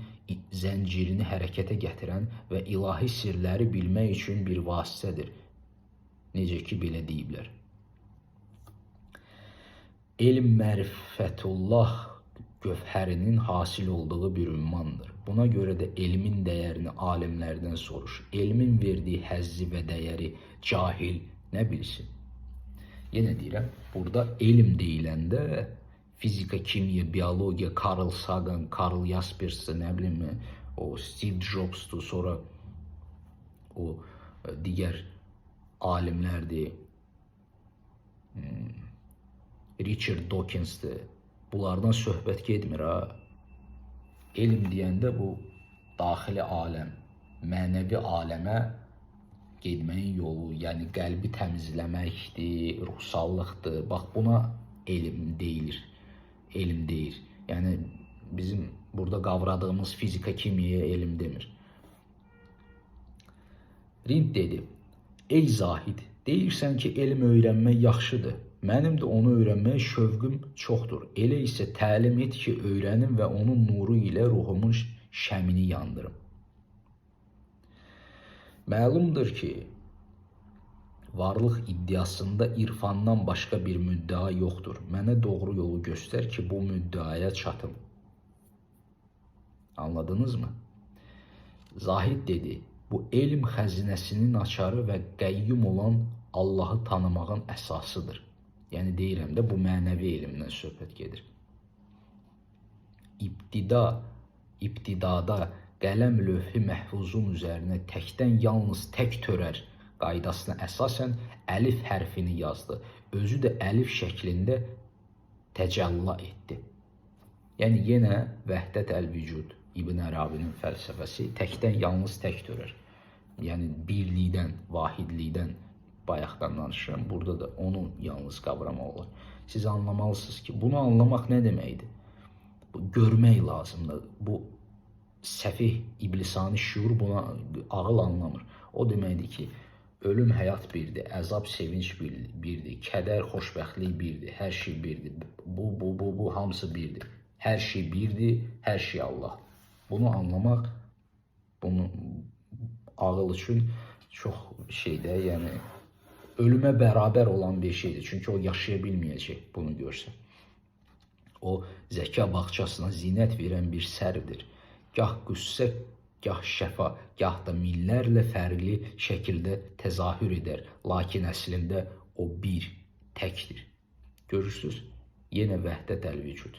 zəncirini hərəkətə gətirən və ilahi sirləri bilmək üçün bir vasitədir. Necə ki, belə deyiblər. Elm mərifətullah gövhərinin hasil olduğu bir ünvandır. Buna görə də elmin dəyərini alimlərdən soruş. Elmin verdiyi həzzi və dəyəri cahil nə bilsin? Yenə deyirəm, burada elm deyiləndə fizika, kimya, biologiya, Carl Sagan, Karl Jaspers, nə bilim, o Steve Jobs'dur, sonra o digər alimlərdir, Richard Dawkins'dir. Bunlardan söhbət getmir ha. Elm deyəndə bu daxili aləm, mənəvi aləmə getməyin yolu, yəni qəlbi təmizləməkdir, ruhsallıqdır. Bax, buna elm deyilir. Elm deyir. Yəni bizim burada qavradığımız fizika, kimyaya elm demir. Rind dedi, ey Zahid, deyirsən ki, elm öyrənmək yaxşıdır. Mənim də onu öyrənməyə şövqüm çoxdur. Elə isə təlim et ki, öyrənim və onun nuru ilə ruhumun şəmini yandırım. Məlumdur ki, varlıq iddiasında irfandan başqa bir müddəa yoxdur. Mənə doğru yolu göstər ki, bu müddəaya çatım. Anladınız mı? Zahid dedi, bu elm xəzinəsinin açarı və qəyyum olan Allahı tanımağın əsasıdır. Yəni deyirəm də, bu mənəvi elmdən söhbət gedir. İbtidada qələm lövh-i məhfuzun üzərinə təkdən yalnız tək törər qaydasına əsasən əlif hərfini yazdı. Özü də əlif şəklində təcəlla etdi. Yəni yenə vəhdət əl-vücud, İbn Ərabinin fəlsəfəsi təkdən yalnız tək törər. Yəni birlikdən, vahidlikdən bayaqdan danışıram. Burada da onu yalnız qavramaq olur. Siz anlamalısınız ki, bunu anlamaq nə deməkdir? Bu, görmək lazımdır. Bu səfih, iblisani şuur buna ağıl anlamır. O deməkdir ki, ölüm, həyat birdir, əzab, sevinç birdir, kədər, xoşbəxtlik birdir, hər şey birdir. Bu hamısı birdir. Hər şey birdir, hər şey Allah. Bunu anlamaq, bunu ağıl üçün çox şeydə, yəni ölüme beraber olan bir şeydir. Çünkü o yaşayabilməyəcək bunu görsə. O zəka bağçasına zinət verən bir sərdir. Gah qüssə, gah şəfa, gah da millərlə fərqli şəkildə təzahür edər. Lakin əslində o bir, təkdir. Görürsünüz? Yenə vəhdət əl-vücud.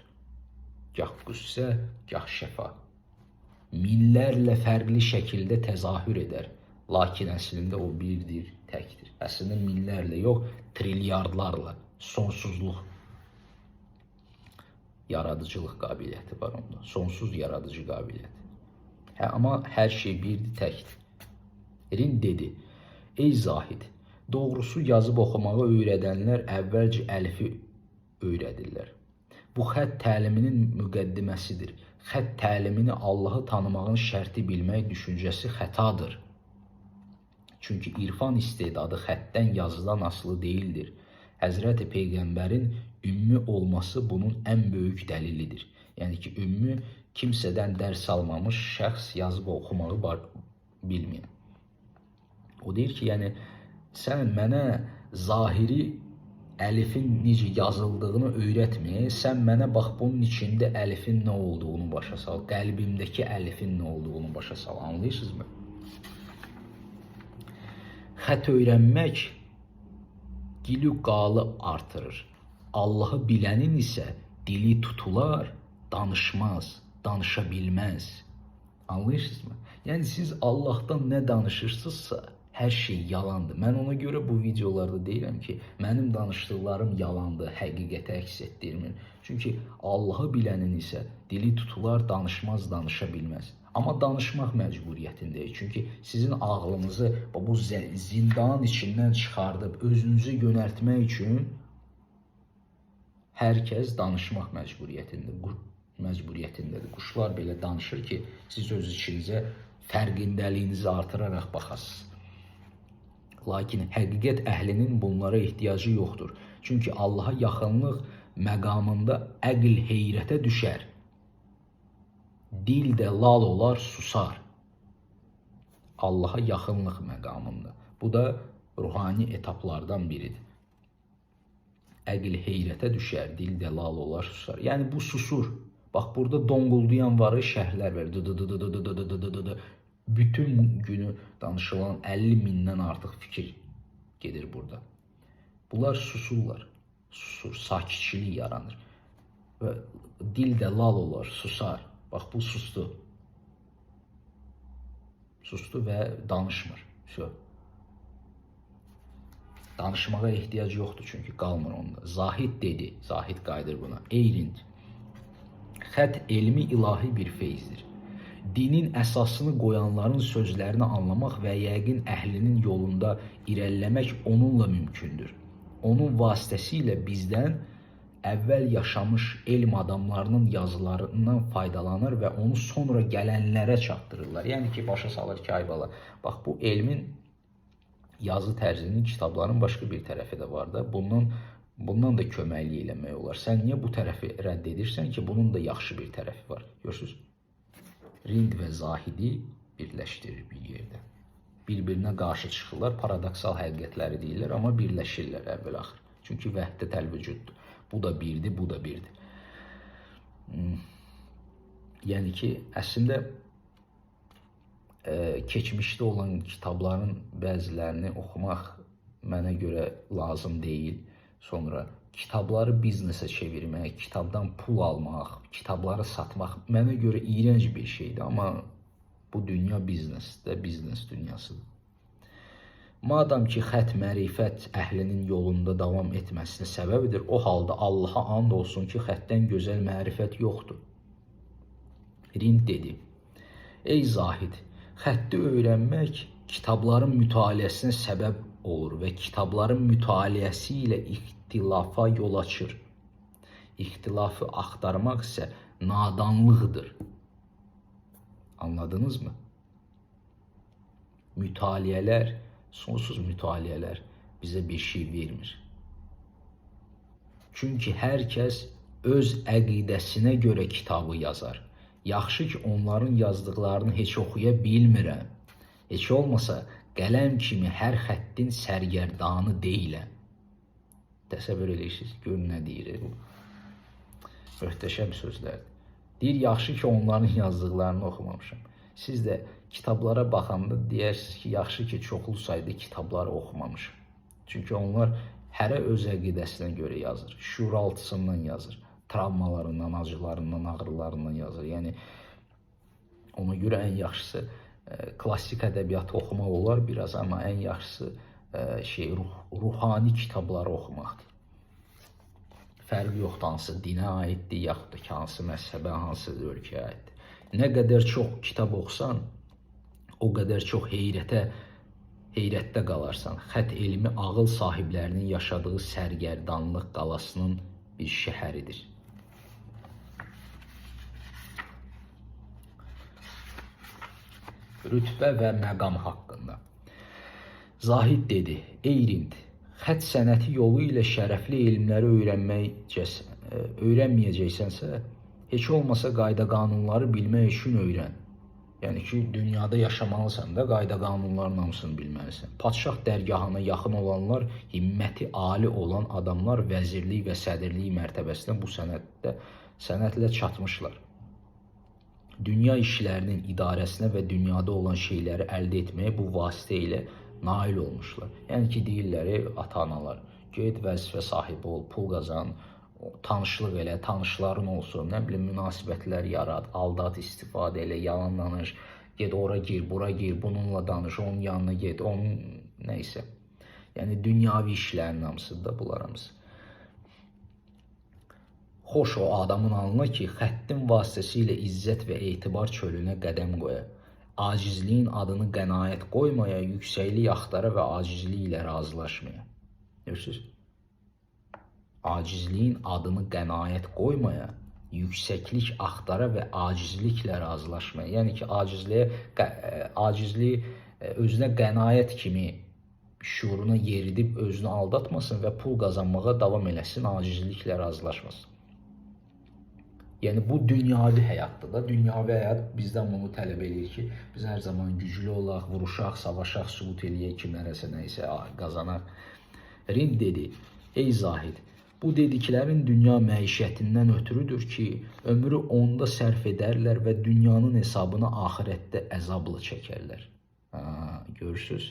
Gah qüssə, gah şəfa. Millərlə fərqli şəkildə təzahür edər. Lakin əslində o birdir, təkdir. Əslində minlərlə yox, trilyardlarla, sonsuzluq. Yaradıcılıq qabiliyyəti var onda. Sonsuz yaradıcı qabiliyyəti. Amma hər şey birdir, təkdir. Rind dedi, ey zahid, doğrusu yazıb oxumağı öyrədənlər əvvəlcə əlifi öyrədirlər. Bu xətt təliminin müqəddiməsidir. Xətt təlimini Allahı tanımağın şərti bilmək düşüncəsi xətadır. Çünki irfan istedadı xəttdən yazıdan asılı deyildir. Həzrəti Peyğəmbərin ümmi olması bunun ən böyük dəlilidir. Yəni ki, ümmi kimsədən dərs almamış şəxs yazıb oxumağı bilməyən. O deyir ki, yəni sən mənə zahiri əlifin necə yazıldığını öyrətmə, sən mənə bax bunun içində əlifin nə olduğunu başa sal, qəlbimdəki əlifin nə olduğunu başa sal. Anlayırsınızmı? Xət öyrənmək dili qalı artırır. Allahı bilənin isə dili tutular, danışmaz, danışa bilməz. Anlayırsınızmı? Yəni siz Allah'tan nə danışırsınızsa hər şey yalandır. Mən ona görə bu videolarda deyirəm ki, mənim danışdıqlarım yalandır, həqiqəti əks etdirmir. Çünki Allahı bilənin isə dili tutular, danışmaz, danışa bilməz. Amma danışmaq məcburiyyətindəyik. Çünki sizin ağlınızı bu zindanın içindən çıxardıb özünüzü yönəltmək üçün hər kəs danışmaq məcburiyyətindədir. Quşlar belə danışır ki, siz öz içinizə fərqindəliyinizi artıraraq baxasınız. Lakin həqiqət əhlinin bunlara ehtiyacı yoxdur. Çünki Allaha yaxınlıq məqamında əql heyrətə düşər. Dil də lal olar, susar. Allaha yaxınlıq məqamında. Bu da ruhani etaplardan biridir. Əql heyrətə düşər, dil də lal olar, susar. Yəni bu susur. Bax burada donquldayan varı şərhlər verir. Bütün günü danışılan 50 mindən artıq fikir gedir burada. Bunlar susurlar. Susur, sakitçilik yaranır. Və dil də lal olar, susar. Bax bu sustu. Sustu və danışmır. Danışmağa ehtiyac yoxdur çünki qalmır onda. Zahid dedi, Zahid qayıdır buna. Ey Rind, xət elmi ilahi bir feyzdir. Dinin əsasını qoyanların sözlərini anlamaq və yəqin əhlinin yolunda irəliləmək onunla mümkündür. Onun vasitəsilə bizdən əvvəl yaşamış elm adamlarının yazılarından faydalanır və onu sonra gələnlərə çatdırırlar. Yəni ki, başa salır ki, ay bala, bax bu elmin yazı tərzinin kitabların başqa bir tərəfi də var da, bundan da köməklik eləmək olar. Sən niyə bu tərəfi rədd edirsən ki, bunun da yaxşı bir tərəfi var. Görürsünüz? Rind və Zahidi birləşdirir bir yerdə. Bir-birinə qarşı çıxırlar, paradoksal həqiqətləri deyirlər, amma birləşirlər əvvəl-axır. Çünki vəhdət əl-vücuddur. Bu da birdir, bu da birdir. Yəni ki, əslində keçmişdə olan kitabların bəzilərini oxumaq mənə görə lazım deyil. Sonra kitabları biznesə çevirmək, kitabdan pul almaq, kitabları satmaq mənə görə iyrənc bir şeydir. Amma bu dünya biznesdir, biznes dünyasıdır. Madam ki, xət mərifət əhlinin yolunda davam etməsinə səbəbidir, o halda Allaha and olsun ki, xətdən gözəl mərifət yoxdur. Rind dedi, ey Zahid, xətti öyrənmək kitabların mütaliəsinə səbəb olur və kitabların mütaliəsi ilə ixtilafa yol açır. İxtilafı axtarmaq isə nadanlıqdır. Anladınız mı? Mütaliələr, sonsuz mütaliələr bizə bir şey vermir. Çünki hər kəs öz əqidəsinə görə kitabı yazar. Yaxşı ki, onların yazdıqlarını heç oxuya bilmirəm. Heç olmasa Qələm kimi hər xəttin sərgərdanı deyiləm. Təsəvvür edirsiniz, görün nə deyir bu. Möhtəşəm sözlərdir. Deyir, yaxşı ki, onların yazdıqlarını oxumamışam. Siz də kitablara baxanda deyirsiniz ki, yaxşı ki, çoxlu sayda kitabları oxumamışam. Çünki onlar hərə öz əqidəsinə görə yazır. Şuuraltısından yazır. Travmalarından, acılarından, ağrılarından yazır. Yəni, ona görə ən yaxşısı klassik ədəbiyyatı oxumaq olar biraz, amma ən yaxşısı ruhani kitabları oxumaqdır. Fərqi yoxdur, hansı dinə aiddir, yaxud da ki, hansı məzhəbə, hansı ölkəyə aiddir. Nə qədər çox kitab oxusan, o qədər çox heyrətdə qalarsan. Xət elmi ağıl sahiblərinin yaşadığı sərgərdanlıq qalasının bir şəhəridir. Rütbə və məqam haqqında. Zahid dedi, ey Rind, xət sənəti yolu ilə şərəfli elmləri öyrənməyəcəksənsə, heç olmasa qayda qanunları bilmək üçün öyrən. Yəni ki, dünyada yaşamalısan da qayda qanunların hamısını bilməlisən. Padşah dərgahına yaxın olanlar, himməti ali olan adamlar vəzirlik və sədrlik mərtəbəsinə bu sənətlə çatmışlar. Dünya işlərinin idarəsinə və dünyada olan şeyləri əldə etməyə bu vasitə ilə nail olmuşlar. Yəni ki, deyirlər, ata-analar, get vəzifə sahibi ol, pul qazan, tanışlıq elə, tanışların olsun, nə bilim, münasibətlər yarad, aldat, istifadə elə, yalan danış, get ora gir, bura gir, bununla danış, onun yanına get, onun neysə. Yəni, dünyavi işlərin hamısıdır, bunlar hamısı. Xoş o adamın alına ki, xəttin vasitəsilə izzət və etibar çölünə qədəm qoya. Acizliyin adını qənaət qoymaya, yüksəklik axtara və acizlik ilə razılaşmaya. Görürsünüz? Acizliyin adını qənaət qoymaya, yüksəklik axtara və acizliklə razılaşmaya. Yəni ki, acizliyi özünə qənaət kimi şuuruna yeridib özünü aldatmasın və pul qazanmağa davam eləsin, acizliklə razılaşmasın. Yəni, bu dünyavi həyatdır da. Dünyavi həyat bizdən bunu tələb edir ki, biz hər zaman güclü olaq, vuruşaq, savaşaq, sübut eləyək, kimlərəsə nəysə qazanaq. Rind dedi, ey Zahid, bu dediklərin dünya məişətindən ötürüdür ki, ömrü onda sərf edərlər və dünyanın hesabını axirətdə əzabla çəkərlər. Görürsünüz?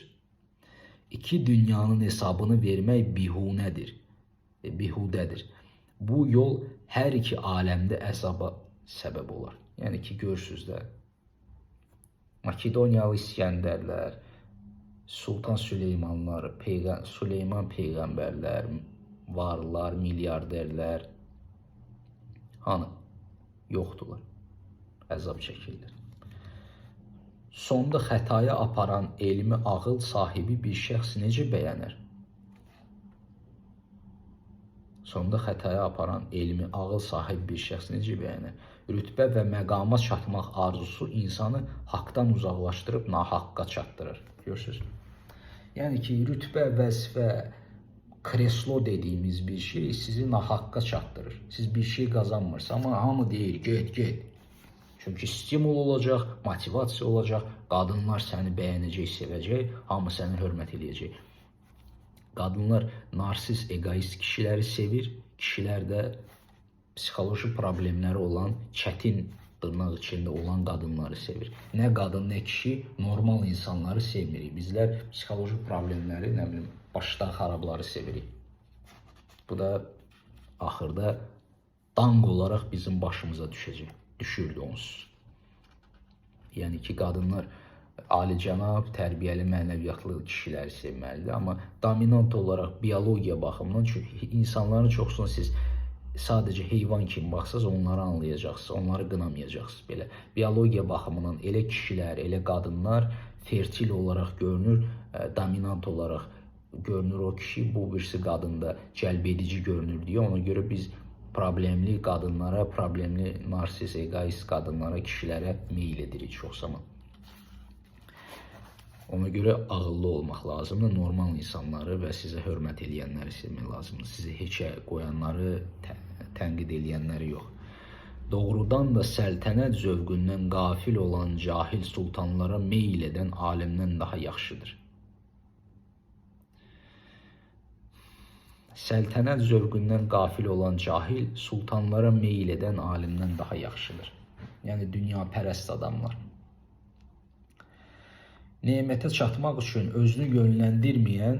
İki dünyanın hesabını vermək bihudədir. Bu yol hər iki aləmdə əzaba səbəb olar. Yəni ki, görürsünüz də, Makedoniyalı İskəndərlər, Sultan Süleymanlar, Süleyman peyğəmbərlər, varlar, milyarderlər, hanı? Yoxdurlar, əzab çəkirlər. Sonda xətaya aparan elmi ağıl sahibi bir şəxs necə bəyənir? Sonda xətaya aparan elmi ağıl sahibi bir şəxs necə bəyənir? Rütbə və məqama çatmaq arzusu insanı haqdan uzaqlaşdırıb nahaqqa çatdırır. Görürsünüz? Yəni ki, rütbə, vəzifə, kreslo dediyimiz bir şey sizi nahaqqa çatdırır. Siz bir şey qazanmırsınız, amma hamı deyir, get. Çünki stimul olacaq, motivasiya olacaq, qadınlar səni bəyənəcək, sevəcək, hamı səni hörmət eləyəcək. Qadınlar narsis, egoist kişiləri sevir, kişilər də psixoloji problemləri olan, çətin dırnaq içində olan qadınları sevir. Nə qadın, nə kişi normal insanları sevmirik. Bizlər psixoloji problemləri, nə bilim, başdan xarabları sevirik. Bu da axırda danq olaraq bizim başımıza düşəcək. Düşürdü onsuz. Yəni ki, qadınlar alicənab, tərbiyəli, mənəviyyatlı kişiləri sevməlidir. Amma dominant olaraq biologiya baxımından, çünki insanların çoxsunu siz sadəcə heyvan kimi baxsınız, onları anlayacaqsınız, onları qınamayacaqsınız. Belə biologiya baxımından elə kişilər, elə qadınlar fertil olaraq görünür, dominant olaraq görünür o kişi, bu birisi qadında cəlb edici görünür deyə. Ona görə biz problemli qadınlara, problemli narsis, egoist qadınlara, kişilərə meyil edirik çox zaman. Ona görə ağıllı olmaq lazımdır. Normal insanları və sizə hörmət edənləri sevmək lazımdır. Sizi heçə qoyanları, tənqid edənləri yox. Doğrudan da səltənət zövqündən qafil olan cahil sultanlara meyil edən alimdən daha yaxşıdır. Səltənət zövqündən qafil olan cahil sultanlara meyil edən alimdən daha yaxşıdır. Yəni dünya pərəst adamlar. Nemətə çatmaq üçün özünü yönləndirməyən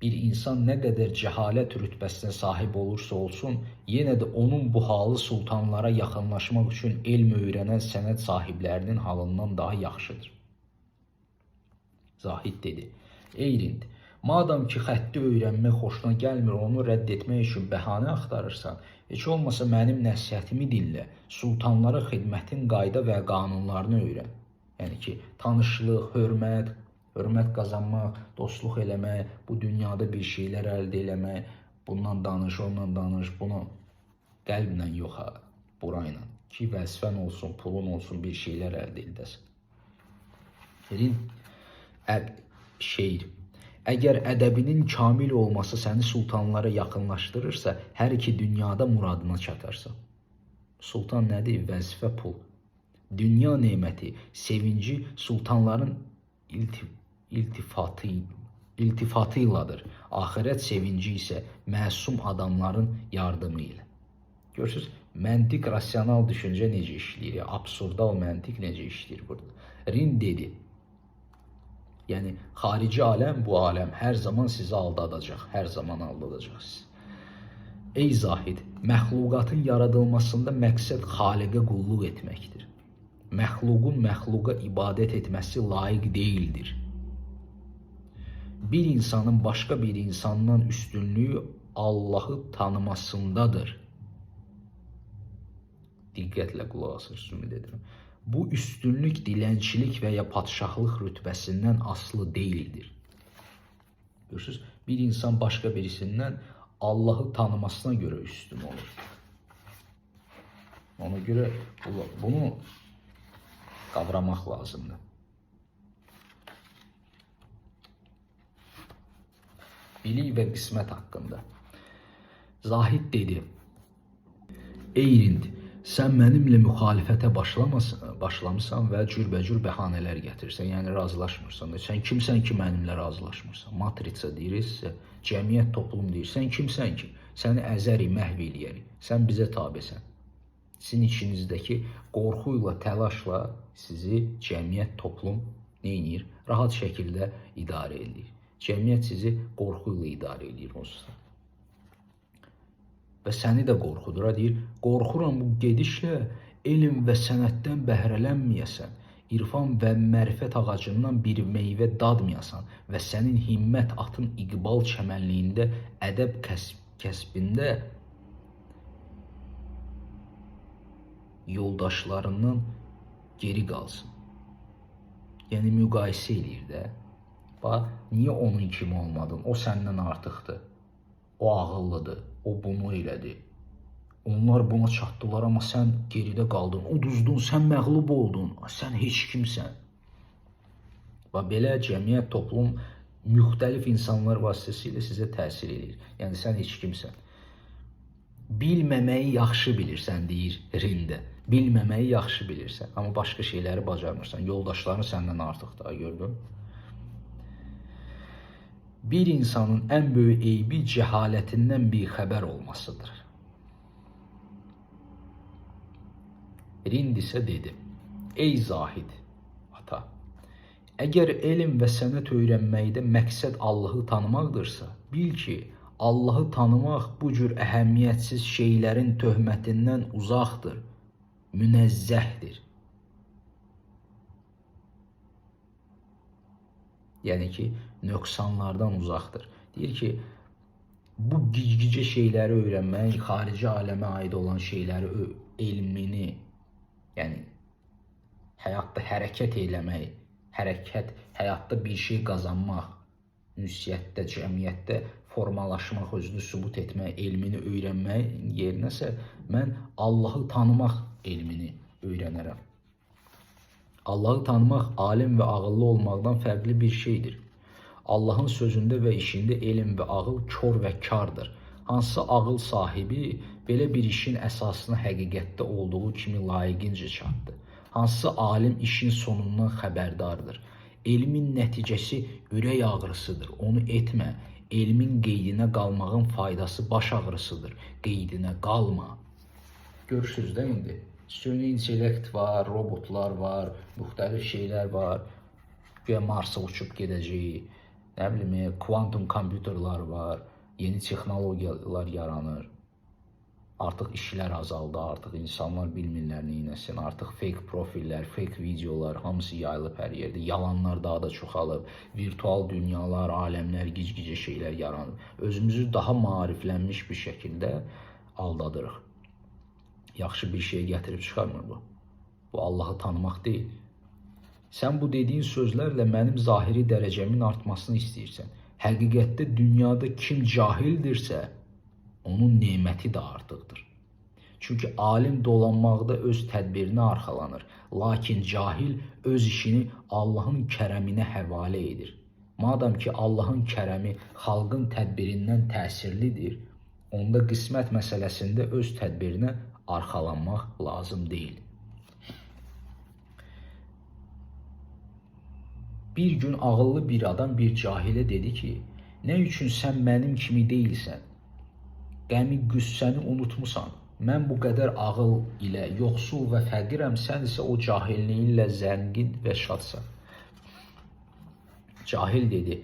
bir insan nə qədər cəhalət rütbəsinə sahib olursa olsun, yenə də onun bu halı sultanlara yaxınlaşmaq üçün elm öyrənən sənət sahiblərinin halından daha yaxşıdır. Zahid dedi: Ey Rind, madam ki xətti öyrənmək xoşuna gəlmir, onu rədd etmək üçün bəhanə axtarırsan, heç olmasa mənim nəsihətimi dinlə, sultanlara xidmətin qayda və qanunlarını öyrən. Yəni ki, tanışlıq, hörmət qazanmaq, dostluq eləmək, bu dünyada bir şeylər əldə eləmək, bundan danış, ondan danış, bunu qəlblə yox, burayla. Ki vəzifən olsun, pulun olsun, bir şeylər əldə edəsən. Şeir. Əgər ədəbinin kamil olması səni sultanlara yaxınlaşdırırsa, hər iki dünyada muradına çatarsan. Sultan nədir? Vəzifə, pul. Dünya neməti, sevinci sultanların iltifatı ilədir. Axirət sevinci isə məsum adamların yardımı ilə. Görürsünüz, məntiq, rasional düşüncə necə işləyir, absurdal məntiq necə işləyir burada. Rind dedi, yəni xarici aləm, bu aləm hər zaman sizi aldadacaq, hər zaman aldadacaq sizi. Ey Zahid, məxluqatın yaradılmasında məqsəd xaliqə qulluq etməkdir. Məxluqun məxluqa ibadət etməsi layiq deyildir. Bir insanın başqa bir insandan üstünlüyü Allahı tanımasındadır. Diqqətlə qulaq asır, ümid edirəm. Bu üstünlük dilənçilik və ya padşahlıq rütbəsindən asılı deyildir. Görürsünüz, bir insan başqa birisindən Allahı tanımasına görə üstün olur. Ona görə bunu qavramaq lazımdır. Bilik və qismət haqqında. Zahid dedi: Ey Rind, sən mənimlə müxalifətə başlamısan və cürbəcür bəhanələr gətirirsən, yəni razılaşmırsan. Sən kimsən ki, mənimlə razılaşmırsan? Matriça deyirik, cəmiyyət, toplum deyir. Sən kimsən ki, səni əzərik, məhv eləyərik. Sən bizə tabesən. Sizin içinizdəki qorxu ilə, təlaşla sizi cəmiyyət, toplum neynir? Rahat şəkildə idarə edir. Cəmiyyət sizi qorxu ilə idarə edir onsuz da. Və səni də qorxudur, deyir, qorxuram bu gedişlə elm və sənətdən bəhrələnməyəsən, irfan və mərifət ağacından bir meyvə dadmayasan və sənin himmət atın iqbal çəmənliyində, ədəb kəsbində yoldaşlarından geri qalsın. Yəni müqayisə eləyir də. Bax, niyə onun kimi olmadın? O səndən artıqdır. O ağıllıdır. O bunu elədi. Onlar buna çatdılar, amma sən geridə qaldın. Uduzdun, sən məğlub oldun. Sən heç kimsən. Və belə cəmiyyət, toplum müxtəlif insanlar vasitəsilə sizə təsir edir. Yəni sən heç kimsən. Bilməməyi yaxşı bilirsən, deyir Rində. Bilməməyi yaxşı bilirsən, amma başqa şeyləri bacarmırsan. Yoldaşların səndən artıq daha gördün. Bir insanın ən böyük eybi cəhalətindən bir xəbər olmasıdır. Rind isə dedi: Ey Zahid, ata, əgər elm və sənət öyrənməkdə məqsəd Allahı tanımaqdırsa, bil ki, Allahı tanımaq bu cür əhəmiyyətsiz şeylərin töhmətindən uzaqdır, münəzzəhdir. Yəni ki, nöqsanlardan uzaqdır. Deyir ki, bu gicgicə şeyləri öyrənmək, xarici aləmə aid olan şeyləri, elmini, yəni həyatda hərəkət eləmək, həyatda bir şey qazanmaq, ünsiyyətdə, cəmiyyətdə formalaşmaq, özünü sübut etmək, elmini öyrənmək yerinəsə, mən Allahı tanımaq elmini öyrənərəm. Allahı tanımaq alim və ağıllı olmaqdan fərqli bir şeydir. Allahın sözündə və işində elm və ağıl kör və kardır. Hansı ağıl sahibi belə bir işin əsasına həqiqətdə olduğu kimi layiqincə çatdı. Hansı alim işin sonundan xəbərdardır. Elmin nəticəsi ürək ağrısıdır, onu etmə. elmin qeydinə qalmağın faydası baş ağrısıdır. Qeydinə qalma. Görürsünüz də indi. Süni intellekt var, robotlar var, müxtəlif şeylər var. Güya Marsa uçub gedəcək. Nə bilim, kuantum kompüterlər var. Yeni texnologiyalar yaranır. Artıq işlər azaldı, artıq insanlar bilmirlər neynəsin, artıq fake profillər, fake videolar hamısı yayılıb hər yerdə, yalanlar daha da çoxalıb, virtual dünyalar, aləmlər, gic-gicə şeylər yaranıb. Özümüzü daha maariflənmiş bir şəkildə aldadırıq. Yaxşı bir şey gətirib çıxarmır bu. Bu Allahı tanımaq deyil. Sən bu dediyin sözlərlə mənim zahiri dərəcəmin artmasını istəyirsən. Həqiqətdə dünyada kim cahildirsə, onun neməti də artıqdır. Çünki alim dolanmaqda öz tədbirinə arxalanır. Lakin cahil öz işini Allahın kərəminə həvalə edir. Madam ki Allahın kərəmi xalqın tədbirindən təsirlidir, onda qismət məsələsində öz tədbirinə arxalanmaq lazım deyil. Bir gün ağıllı bir adam bir cahilə dedi ki, nə üçün sən mənim kimi deyilsən? Qəmi qüssəni unutmusan. Mən bu qədər ağıl ilə yoxsul və fəqirəm, sən isə o cahilliyi ilə zəngin və şadsan. Cahil dedi,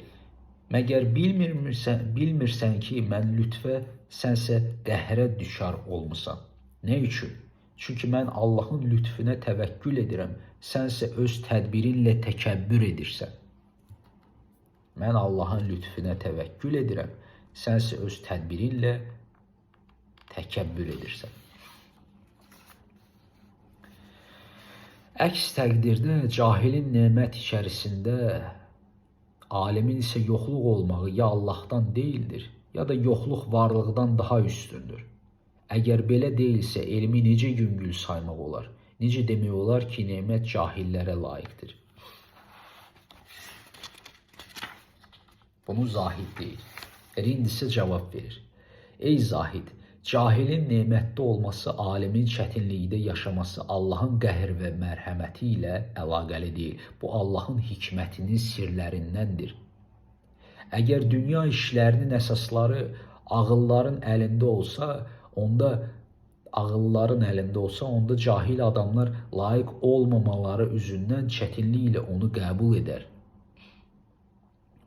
məgər bilmirsən ki, mən lütfə, sənsə qəhrə düşar olmusan. Nə üçün? Çünki mən Allahın lütfüne təvəkkül edirəm, sənsə öz tədbirinlə təkəbbür edirsən. Mən Allahın lütfüne təvəkkül edirəm, sənsə öz tədbirinlə təkəbbür edirsən. Əks təqdirdə cahilin nemət içərisində, alimin isə yoxluq olmağı ya Allahdan deyildir, ya da yoxluq varlıqdan daha üstündür. Əgər belə deyilsə, elmi necə yüngül saymaq olar? Necə demək olar ki, nemət cahillərə layiqdir? Bunu Zahid deyir. Rind isə cavab verir. Ey Zahid, cahilin nemətdə olması, alimin çətinlikdə yaşaması Allahın qəhr və mərhəməti ilə əlaqəli deyil. Bu Allahın hikmətinin sirlərindəndir. Əgər dünya işlərinin əsasları ağılların əlində olsa, onda cahil adamlar layiq olmamaları üzündən çətinlik ilə onu qəbul edər.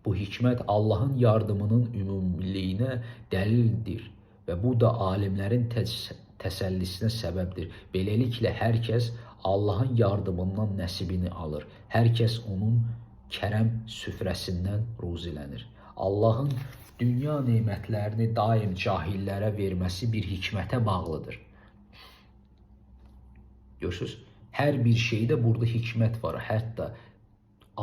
Bu hikmət Allahın yardımının ümumiliyinə dəlildir və bu da alimlərin təsəllisinə səbəbdir. Beləliklə, hər kəs Allahın yardımından nəsibini alır. Hər kəs onun kərəm süfrəsindən ruzilənir. Allahın dünya nemətlərini daim cahillərə verməsi bir hikmətə bağlıdır. Görürsünüz, hər bir şeydə burada hikmət var. Hətta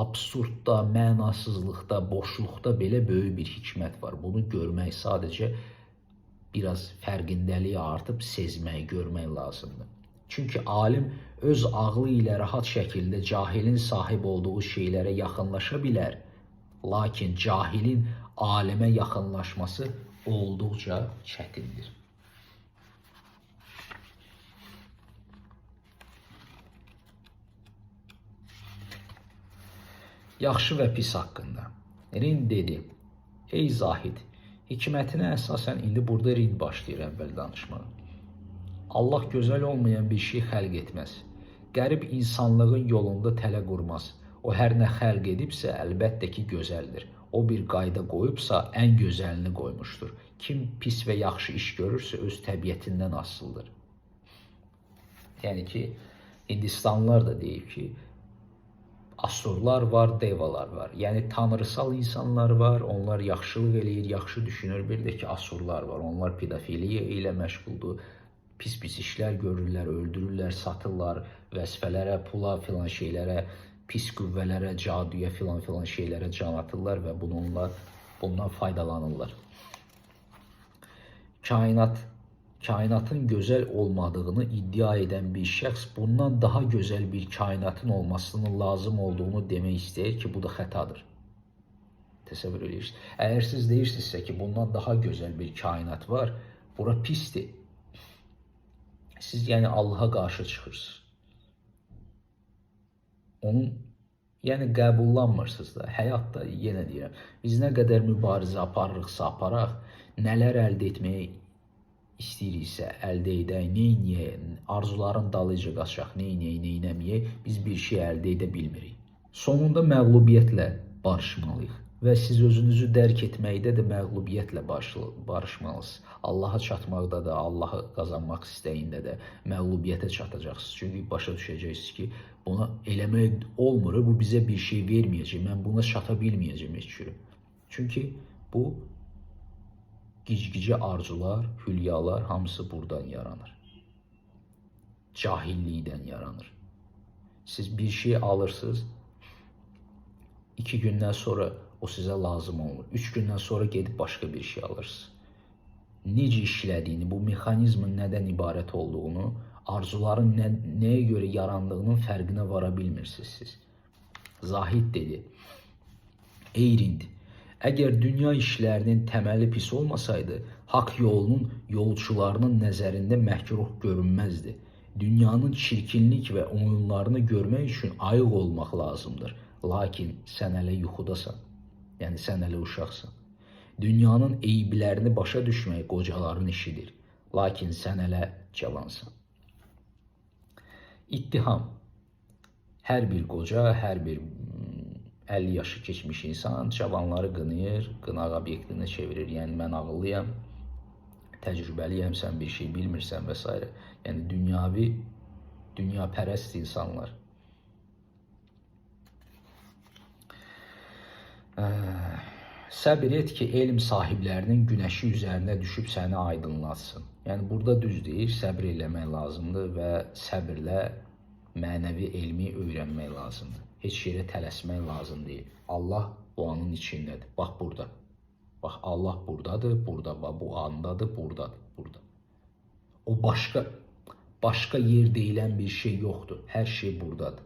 absurdda, mənasızlıqda, boşluqda belə böyük bir hikmət var. Bunu görmək sadəcə biraz fərqindəliyi artıb sezmək, görmək lazımdır. Çünki alim öz ağlı ilə rahat şəkildə cahilin sahib olduğu şeylərə yaxınlaşa bilər. Lakin cahilin alimə yaxınlaşması olduqca çətindir. Yaxşı və pis haqqında. Rind dedi, ey Zahid, hikmətinə əsasən indi burada Rind başlayır əvvəl danışmağa. Allah gözəl olmayan bir şey xəlq etməz. Qərib insanlığın yolunda tələ qurmaz. O hər nə xəlq edibsə, əlbəttə ki, gözəldir. O bir qayda qoyubsa, ən gözəlini qoymuşdur. Kim pis və yaxşı iş görürsə, öz təbiətindən asılıdır. Yəni ki, Hindistanlılar da deyib ki, asurlar var, devalar var. Yəni tanrısal insanlar var, onlar yaxşılıq eləyir, yaxşı düşünür. Bir də ki, asurlar var, onlar pedofiliya ilə məşğuldur. Pis-pis işlər görürlər, öldürürlər, satırlar, vəzifələrə, pula filan şeylərə, pis qüvvələrə, caduya filan şeylərə can atırlar və bundan faydalanırlar. Kainatın gözəl olmadığını iddia edən bir şəxs bundan daha gözəl bir kainatın olmasının lazım olduğunu demək istəyir ki, bu da xətadır. Təsəvvür edirsiniz. Əgər siz deyirsinizsə ki, bundan daha gözəl bir kainat var, bura pisdir. Siz yəni Allaha qarşı çıxırsınız. Onun Yəni qəbullanmırsınız da. Həyatda yenə deyirəm, biz nə qədər mübarizə aparırıqsa aparaq, nələr əldə etməyə istəyiriksə əldə edək, neyniyək, arzuların dalıca qaçaq, neyniyək, neynəməyək, biz bir şey əldə edə bilmirik. Sonunda məğlubiyyətlə barışmalıyıq və siz özünüzü dərk etməkdə də məğlubiyyətlə barışmalısınız. Allaha çatmaqda da, Allahı qazanmaq istəyində də məğlubiyyətə çatacaqsınız. Çünki başa düşəcəksiniz ki, buna eləmək olmur, bu bizə bir şey verməyəcək, mən buna çata bilməyəcəm heç cürə. Çünki bu gicgicə arzular, hülyalar hamısı buradan yaranır. Cahillikdən yaranır. Siz bir şey alırsınız, 2 gündən sonra o sizə lazım olmur. 3 gündən sonra gedib başqa bir şey alırsınız. Necə işlədiyini, bu mexanizmin nədən ibarət olduğunu, arzuların nəyə görə yarandığının fərqinə vara bilmirsiniz siz. Zahid dedi, ey Rind, əgər dünya işlərinin təməli pis olmasaydı, haqq yolunun yolçularının nəzərində məkruh görünməzdi. Dünyanın çirkinlik və oyunlarını görmək üçün ayıq olmaq lazımdır. Lakin sən hələ yuxudasan, yəni sən hələ uşaqsan. Dünyanın eyiblərini başa düşmək qocaların işidir. Lakin sən hələ cavansan. İttiham. Hər bir qoca, hər bir 50 yaşı keçmiş insan cavanları qınayır, qınaq obyektinə çevirir. Yəni mən ağıllıyam, təcrübəliyəm, sən bir şey bilmirsən və s. Yəni dünyavi, dünyapərəst insanlar. Səbir et ki, elm sahiblərinin günəşi üzərinə düşüb səni aydınlatsın. Yəni burada düz deyir, səbir eləmək lazımdır və səbirlə mənəvi elmi öyrənmək lazımdır. Heç yerə tələsmək lazım deyil. Allah bu anın içindədir. Bax burada. Bax Allah buradadır, burada, bu andadır, buradadır, burada. O başqa yer deyilən bir şey yoxdur. Hər şey buradadır.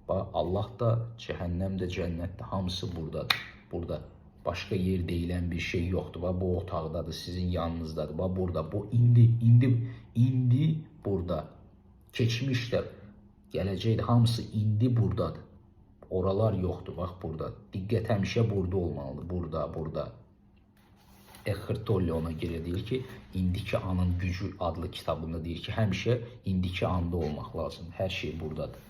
Bax Allah da, cəhənnəm də, cənnət də hamısı buradadır. Burada başqa yer deyilən bir şey yoxdur. Bax bu otaqdadır, sizin yanınızdadır. Bax burada, bu indi burada. Keçmişdə, gələcəkdə hamısı indi buradadır. Oralar yoxdur, bax burada. Diqqət həmişə burada olmalıdır. Burada. Eckhart Tolle ona görə deyir ki, indiki anın gücü adlı kitabında deyir ki, həmişə indiki anda olmaq lazımdır. Hər şey buradadır.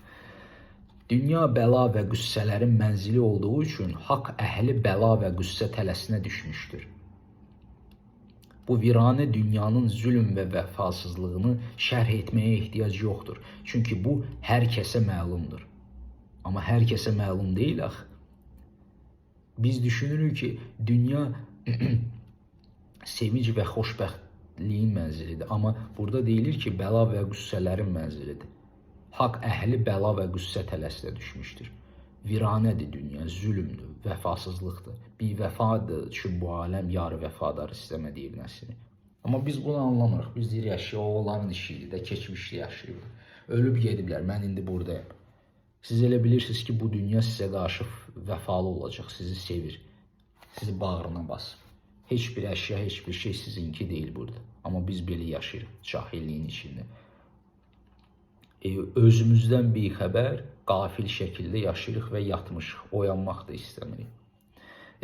Dünya bəla və qüssələrin mənzili olduğu üçün haqq əhli bəla və qüssə tələsinə düşmüşdür. Bu viranə dünyanın zülm və vəfasızlığını şərh etməyə ehtiyac yoxdur. Çünki bu hər kəsə məlumdur. Amma hər kəsə məlum deyil axı. Biz düşünürük ki, dünya sevinç və xoşbəxtliyin mənzilidir. Amma burada deyilir ki, bəla və qüssələrin mənzilidir. Haqq əhli bəla və qüssə tələsinə düşmüşdür. Viranədir dünya, zülmdür, vəfasızlıqdır. Bir vəfadır ki, bu aləm yarı vəfadar istəmə deyir nəsini. Amma biz bunu anlamırıq. Biz deyirik, yaşayır, o onların işidir də, keçmişdə yaşayır. Ölüb gediblər, mən indi buradayım. Siz elə bilirsiniz ki, bu dünya sizə qarşı vəfalı olacaq, sizi sevir, sizi bağrına basır. Heç bir əşya, heç bir şey sizinki deyil burada. Amma biz belə yaşayırıq, cahilliyin içində. Özümüzdən bir xəbər, qafil şəkildə yaşayırıq və yatmışıq, oyanmaq da istəmirik.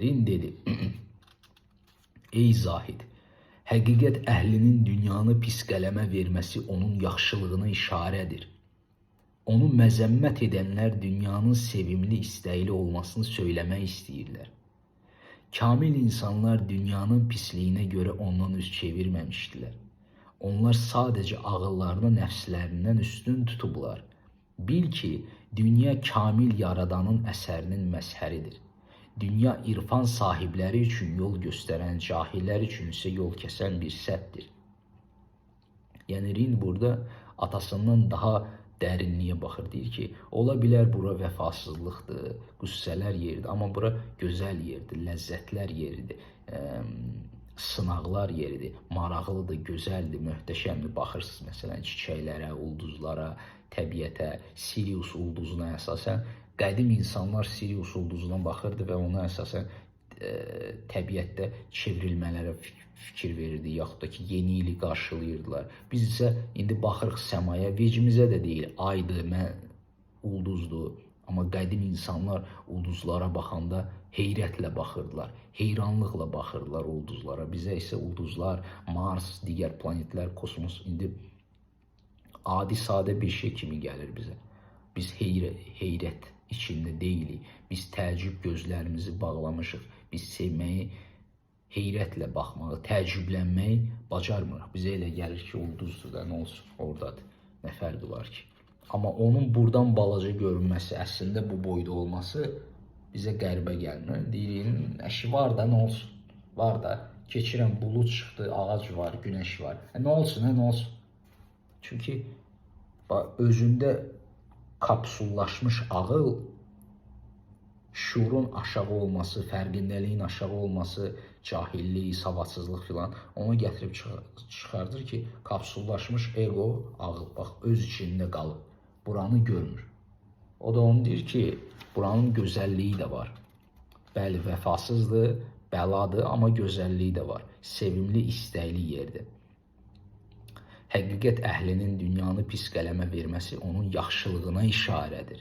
Rind dedi, ey Zahid, həqiqət əhlinin dünyanı pis qələmə verməsi onun yaxşılığına işarədir. Onu məzəmmət edənlər dünyanın sevimli, istəkli olmasını söyləmək istəyirlər. Kamil insanlar dünyanın pisliyinə görə ondan üz çevirməmişdilər. Onlar sadəcə ağıllarını nəfslərindən üstün tutublar. Bil ki, dünya kamil yaradanın əsərinin məzhəridir. Dünya irfan sahibləri üçün yol göstərən, cahillər üçün isə yol kəsən bir səddir. Yəni Rind burada atasından daha dərinliyə baxır, deyir ki, ola bilər bura vəfasızlıqdır, qüssələr yeridir, amma bura gözəl yeridir, ləzzətlər yeridir, sınaqlar yeridir, maraqlıdır, gözəldir, möhtəşəmdir. Baxırsınız məsələn çiçəklərə, ulduzlara, təbiətə, Sirius ulduzuna əsasən, qədim insanlar Sirius ulduzuna baxırdı və ona əsasən təbiətdə çevrilmələrə fikir verirdi, yaxud da ki, yeni ili qarşılayırdılar. Biz isə indi baxırıq səmaya, vecimizə də deyil, aydır, ulduzdur, Amma qədim insanlar ulduzlara baxanda heyrətlə baxırdılar, heyranlıqla baxırdılar ulduzlara. Bizə isə ulduzlar, Mars, digər planetlər, kosmos indi adi sadə bir şey kimi gəlir bizə. Biz heyrət içində deyilik. Biz təəccüb gözlərimizi bağlamışıq. Biz sevməyi, heyrətlə baxmağı, təəccüblənməyi bacarmırıq. Bizə elə gəlir ki, ulduzdur da, nə olsun, oradadır. Nə fərqi var ki? Amma onun buradan balaca görünməsi, əslində bu boyda olması bizə qəribə gəlmir. Deyirik, əşi var da, nə olsun? Var da, keçirəm, bulud çıxdı, ağac var, günəş var. Nə olsun, nə olsun? Çünki özündə kapsullaşmış ağıl, şuurun aşağı olması, fərqindəliyin aşağı olması, cahillik, savadsızlıq filan onu gətirib çıxardır ki, kapsullaşmış ego ağıl, bax, öz içində qalıb, buranı görmür. O da onu deyir ki, buranın gözəlliyi də var. Bəli, vəfasızdır, bəladır, amma gözəlliyi də var. Sevimli, istəkli yerdir. Həqiqət əhlinin dünyanı pis qələmə verməsi onun yaxşılığına işarədir.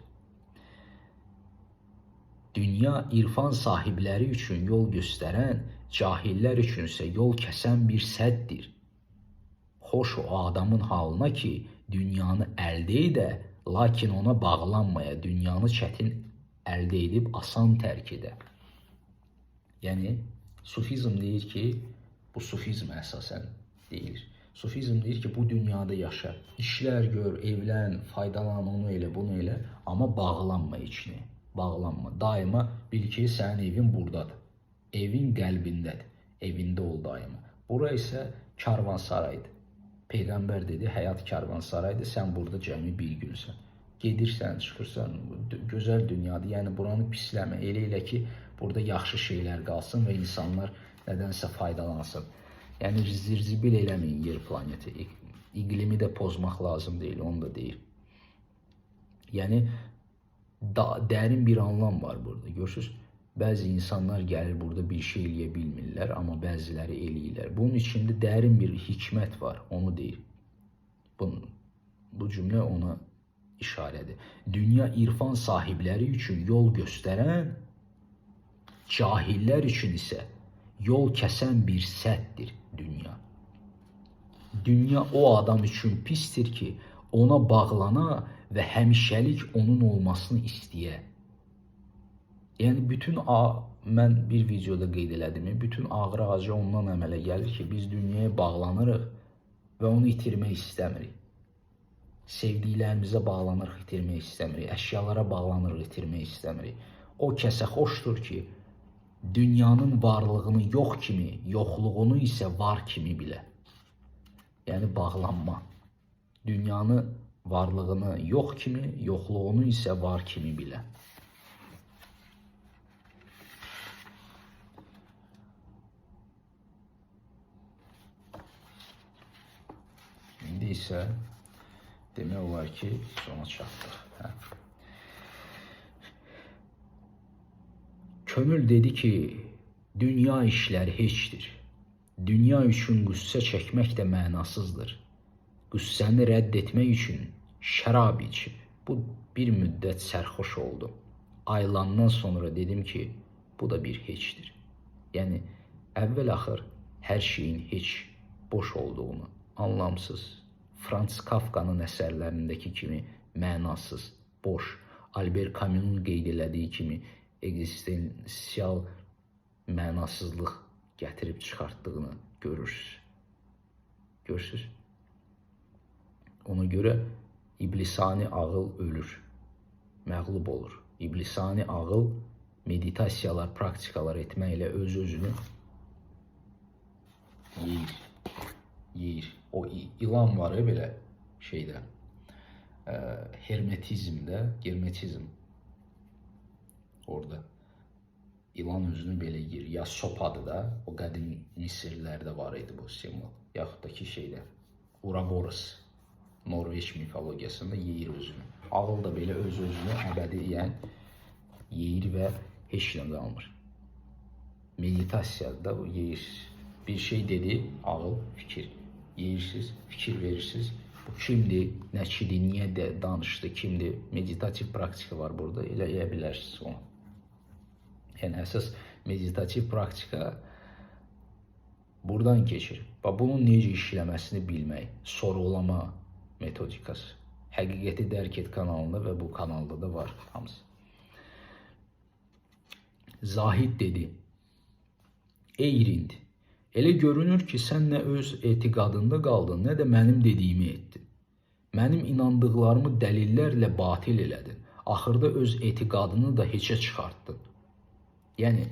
Dünya irfan sahibləri üçün yol göstərən, cahillər üçünsə yol kəsən bir səddir. Xoş o adamın halına ki, dünyanı əldə edə, lakin ona bağlanmaya, dünyanı çətin əldə edib asan tərk edə. Yəni, sufizm deyir ki, bu sufizm əsasən deyilir. Sufizm deyir ki, bu dünyada yaşa, işlər gör, evlən, faydalan, onu elə, bunu elə, amma bağlanma içine, bağlanma. Daima bil ki, sənin evin buradadır, evin qəlbindədir, evində ol daima. Bura isə karvansaraydır. Peyğəmbər dedi, həyat karvansaraydır, sən burada cəmi bir günsən. Gedirsən, çıxırsan, gözəl dünyadır, yəni buranı pisləmə, elə ki, burada yaxşı şeylər qalsın və insanlar nədənsə faydalansın. Yəni, zirzibil eləməyin yer planeti. İqlimi də pozmaq lazım deyil, onu da deyir. Yəni, dərin bir anlam var burada. Görürsünüz, bəzi insanlar gəlir burada bir şey eləyə bilmirlər, amma bəziləri eləyirlər. Bunun içində dərin bir hikmət var, onu deyir. Bu cümlə ona işarədir. Dünya irfan sahibləri üçün yol göstərən, cahillər üçün isə yol kəsən bir səddir dünya. Dünya o adam üçün pistir ki, ona bağlana və həmişəlik onun olmasını istəyə. Yəni, mən bir videoda qeyd elədim, bütün ağır ağacı ondan əmələ gəlir ki, biz dünyaya bağlanırıq və onu itirmək istəmirik. Sevdiklərimizə bağlanırıq, itirmək istəmirik. Əşyalara bağlanırıq, itirmək istəmirik. O kəsə xoşdur ki, dünyanın varlığını yox kimi, yoxluğunu isə var kimi bilə. Yəni, bağlanma. Dünyanı varlığını yox kimi, yoxluğunu isə var kimi bilə. İndi isə demək olar ki, sona çatdıq. Könül dedi ki, dünya işləri heçdir. Dünya üçün qüssə çəkmək də mənasızdır. Qüssəni rədd etmək üçün şərab içib. Bu bir müddət sərxoş oldu. Aylandan sonra dedim ki, bu da bir heçdir. Yəni, əvvəl-axır hər şeyin heç boş olduğunu, anlamsız, Franz Kafka'nın əsərlərindəki kimi mənasız, boş, Albert Camus'un qeyd elədiyi kimi ekzistensial mənasızlıq gətirib çıxartdığını görürsünüz. Görürsünüz? Ona görə iblisani ağıl ölür, məğlub olur. İblisani ağıl meditasiyalar, praktikalar etməklə öz-özünü yeyir. O ilan var ya belə şeydə, hermetizmdə, germetizm. Orada ilan özünü belə yeyir. Ya sopadır da, o qədim Misirlərdə var idi bu simvol. Yaxud da ki şeydə, Uraboros, Norveç mifologiyasında yeyir özünü. Ağıl da belə öz-özünü əbədiyyən yeyir və heç nə qalmır. Meditasiyada o yeyir. Bir şey dedi, ağıl, fikir. Yeyirsiniz, fikir verirsiniz, Bu kimdir, nə kidir, niyə də danışdı, kimdir? Meditativ praktika var burada, eləyə bilərsiniz onu. Yəni əsas meditativ praktika buradan keçir. Və bunun necə işləməsini bilmək, sorğulama metodikası. Həqiqəti Dərk Et kanalında və bu kanalda da var hamısı. Zahid dedi: Ey Rind, elə görünür ki, sən nə öz etiqadında qaldın, nə də mənim dediyimi etdin. Mənim inandıqlarımı dəlillərlə batil elədin. Axırda öz etiqadını da heçə çıxartdın. Yəni,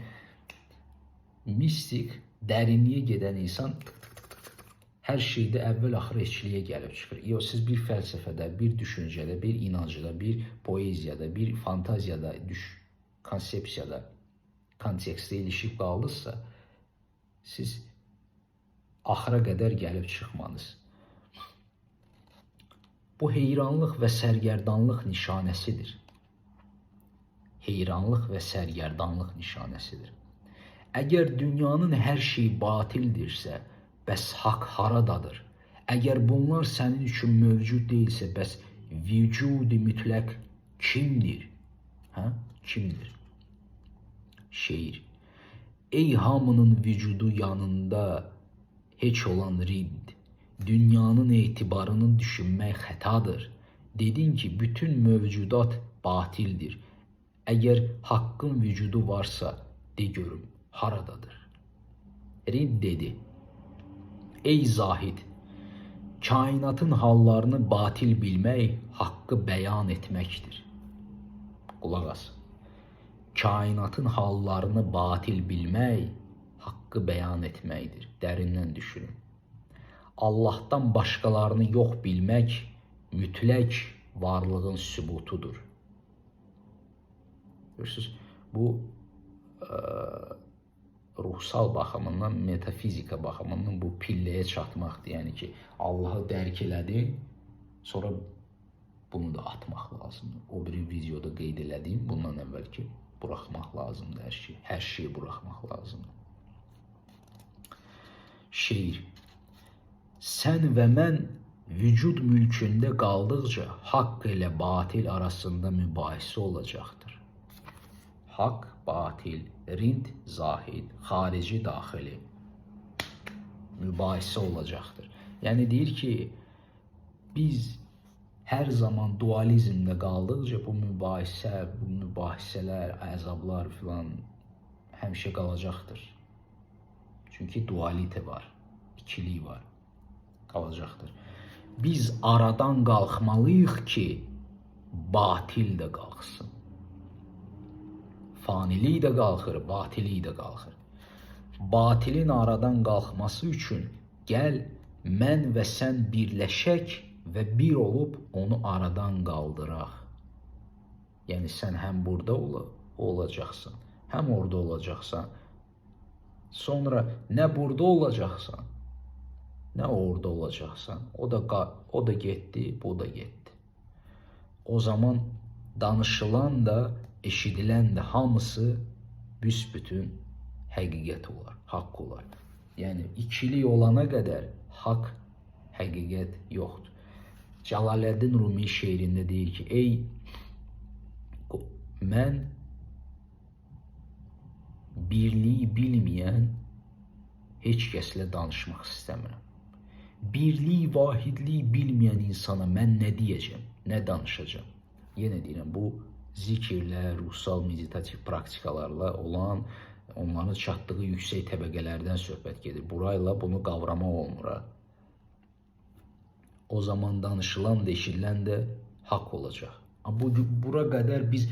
mistik, dərinliyə gedən insan hər şeydə əvvəl-axır heçliyə gəlib çıxır. Yox, siz bir fəlsəfədə, bir düşüncədə, bir inancda, bir poeziyada, bir fantaziyada, konsepsiyada, kontekstdə ilişib qaldınızsa, siz axıra qədər gəlib çıxmanız. Bu heyranlıq və sərgərdanlıq nişanəsidir. Heyranlıq və sərgərdanlıq nişanəsidir. Əgər dünyanın hər şeyi batildirsə, bəs haqq haradadır? Əgər bunlar sənin üçün mövcud deyilsə, bəs vücud-i mütləq kimdir? Kimdir? Şeir. Ey hamının vücudu yanında heç olan Rind, dünyanın etibarını düşünmək xətadır. Dedin ki, bütün mövcudat batildir. Əgər haqqın vücudu varsa, de görüm, haradadır? Rind dedi: Ey Zahid, kainatın hallarını batil bilmək, haqqı bəyan etməkdir. Qulaq as. Kainatın hallarını batil bilmək, haqqı bəyan etməkdir. Dərindən düşünün. Allahdan başqalarını yox bilmək, mütləq varlığın sübutudur. Görürsünüz, bu ruhsal baxımından, metafizika baxımından bu pilləyə çatmaqdır. Yəni ki, Allahı dərk elədin, sonra bunu da atmaq lazımdır. O bir videoda qeyd elədiyim, bundan əvvəlki buraxmaq lazımdır hər şeyi. Hər şeyi buraxmaq lazımdır. Şeir. Sən və mən vücud mülkündə qaldıqca haqq ilə batil arasında mübahisə olacaqdır. Haqq, batil, Rind, Zahid, xarici, daxili mübahisə olacaqdır. Yəni deyir ki, biz hər zaman dualizmdə qaldıqca bu mübahisə, bu mübahisələr, əzablar filan həmişə qalacaqdır. Çünki dualite var, ikilik var, qalacaqdır. Biz aradan qalxmalıyıq ki, batil də qalxsın. Fanilik də qalxır, batilik də qalxır. Batilin aradan qalxması üçün gəl mən və sən birləşək və bir olub onu aradan qaldıraq. Yəni sən həm burada olacaqsan, həm orada olacaqsan. Sonra nə burada olacaqsan, nə orada olacaqsan. O da getdi, bu da getdi. O zaman danışılan da, eşidilən də hamısı büsbütün həqiqət olar, haqq olar. Yəni ikilik olana qədər haqq, həqiqət yoxdur. Cəlaləddin Rumi şeirində deyir ki, ey mən birliyi bilməyən heç kəslə danışmaq istəmirəm. Birliyi, vahidliyi bilməyən insana mən nə deyəcəm, nə danışacağım? Yenə deyirəm, bu zikirlə, ruhsal meditativ praktikalarla olan, onların çatdığı yüksək təbəqələrdən söhbət gedir. Burayla bunu qavramaq olmur. O zaman danışılan da, eşidilən də haqq olacaq. Bura qədər biz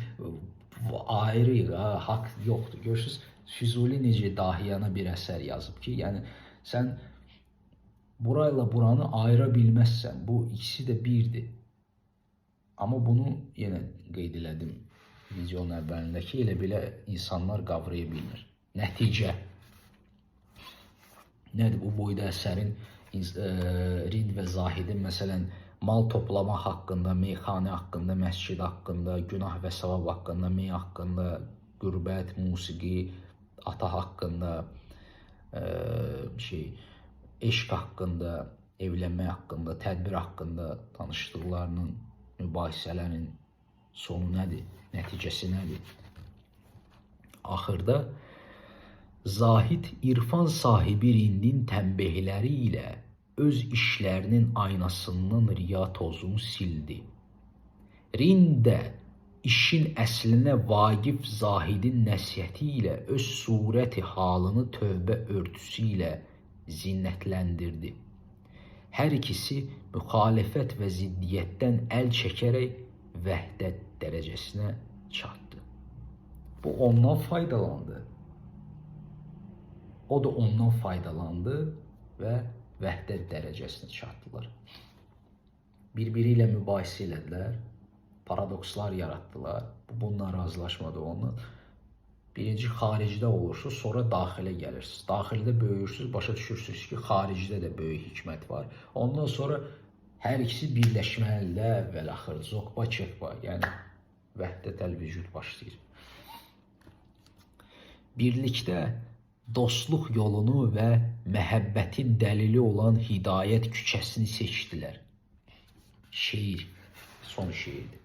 ayrıyıq, haqq yoxdur. Görürsünüz, Füzuli necə dahiyana bir əsər yazıb ki, yəni sən burayla buranı ayıra bilməzsən. Bu ikisi də birdir. Amma bunu yenə qeyd elədim videonun əvvəlindəki, elə belə insanlar qavraya bilmir. Nəticə nədir? Bu boyda əsərin Rind və Zahidin məsələn mal toplama haqqında, meyxanə haqqında, məscid haqqında, günah və savab haqqında, mey haqqında, qürbət, musiqi, ata haqqında, eşq haqqında, evlənmək haqqında, tədbir haqqında danışdıqlarının, mübahisələrin sonu nədir, nəticəsi nədir? Axırda Zahid irfan sahibi Rindin tənbehləri ilə öz işlərinin aynasından riya tozunu sildi. Rind də işin əslinə vaqif Zahidin nəsihəti ilə öz surəti halını tövbə örtüsü ilə zinnetləndirdi. Hər ikisi müxalifət və ziddiyyətdən əl çəkərək vəhdət dərəcəsinə çatdı. Bu ondan faydalandı. O da ondan faydalandı və vəhdət dərəcəsinə çatdılar. Bir-biri ilə mübahisə elədilər, paradokslar yaratdılar. Bununla razılaşmadı onunla. Birinci xaricdə olursunuz, sonra daxilə gəlirsiniz. Daxildə böyüyürsünüz, başa düşürsünüz ki, xaricdə də böyük hikmət var. Ondan sonra hər ikisi birləşməlidirlər və axır zokba çekba, yəni vəhdətəl vücud başlayır. Birlikdə dostluq yolunu və məhəbbətin dəlili olan hidayət küçəsini seçdilər. Şeir, son şeirdir.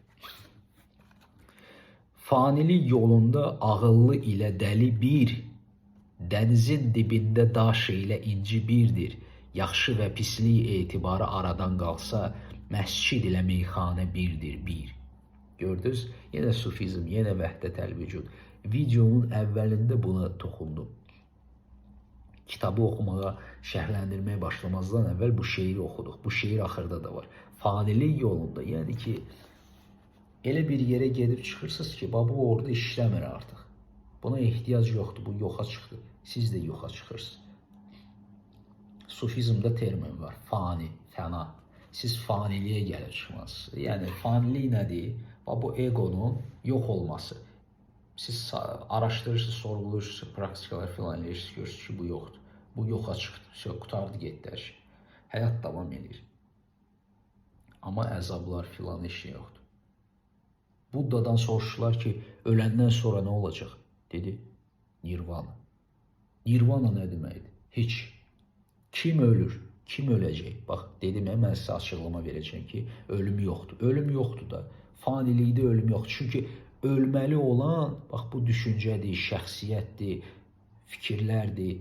Fanilik yolunda ağıllı ilə dəli bir, dənizin dibində daş ilə inci birdir. Yaxşı və pislik etibarı aradan qalsa, məscid ilə meyxanə birdir, bir. Gördünüz? Yenə sufizm, yenə vəhdətəl vücud. Videonun əvvəlində buna toxundum. Kitabı oxumağa, şərhləndirməyə başlamazdan əvvəl bu şeiri oxuduq. Bu şeir axırda da var. Fanilik yolunda, yəni ki, elə bir yerə gedib çıxırsınız ki, bu orada işləmir artıq. Buna ehtiyac yoxdur, bu yoxa çıxdı. Siz də yoxa çıxırsınız. Sufizmdə termin var, fani, fəna. Siz faniliyə gəlib çıxmazsınız. Yəni, fanilik nədir? Bu egonun yox olması. Siz araşdırırsınız, sorğuluyursunuz, praktikalar filan eləyirsiniz, görürsünüz ki, bu yoxdur. Bu yoxa çıxdı, qutardı, getdi hər şey. Həyat davam edir. Amma əzablar filan heç şey yoxdur. Buddadan soruşdular ki, öləndən sonra nə olacaq? Dedi, nirvana. Nirvana nə deməkdir? Heç. Kim ölür? Kim öləcək? Bax, dedim, mən sizə açıqlama verəcəm ki, ölüm yoxdur. Ölüm yoxdur da. Fanilikdə ölüm yoxdur. Çünki ölməli olan, bax, bu düşüncədir, şəxsiyyətdir, fikirlərdir,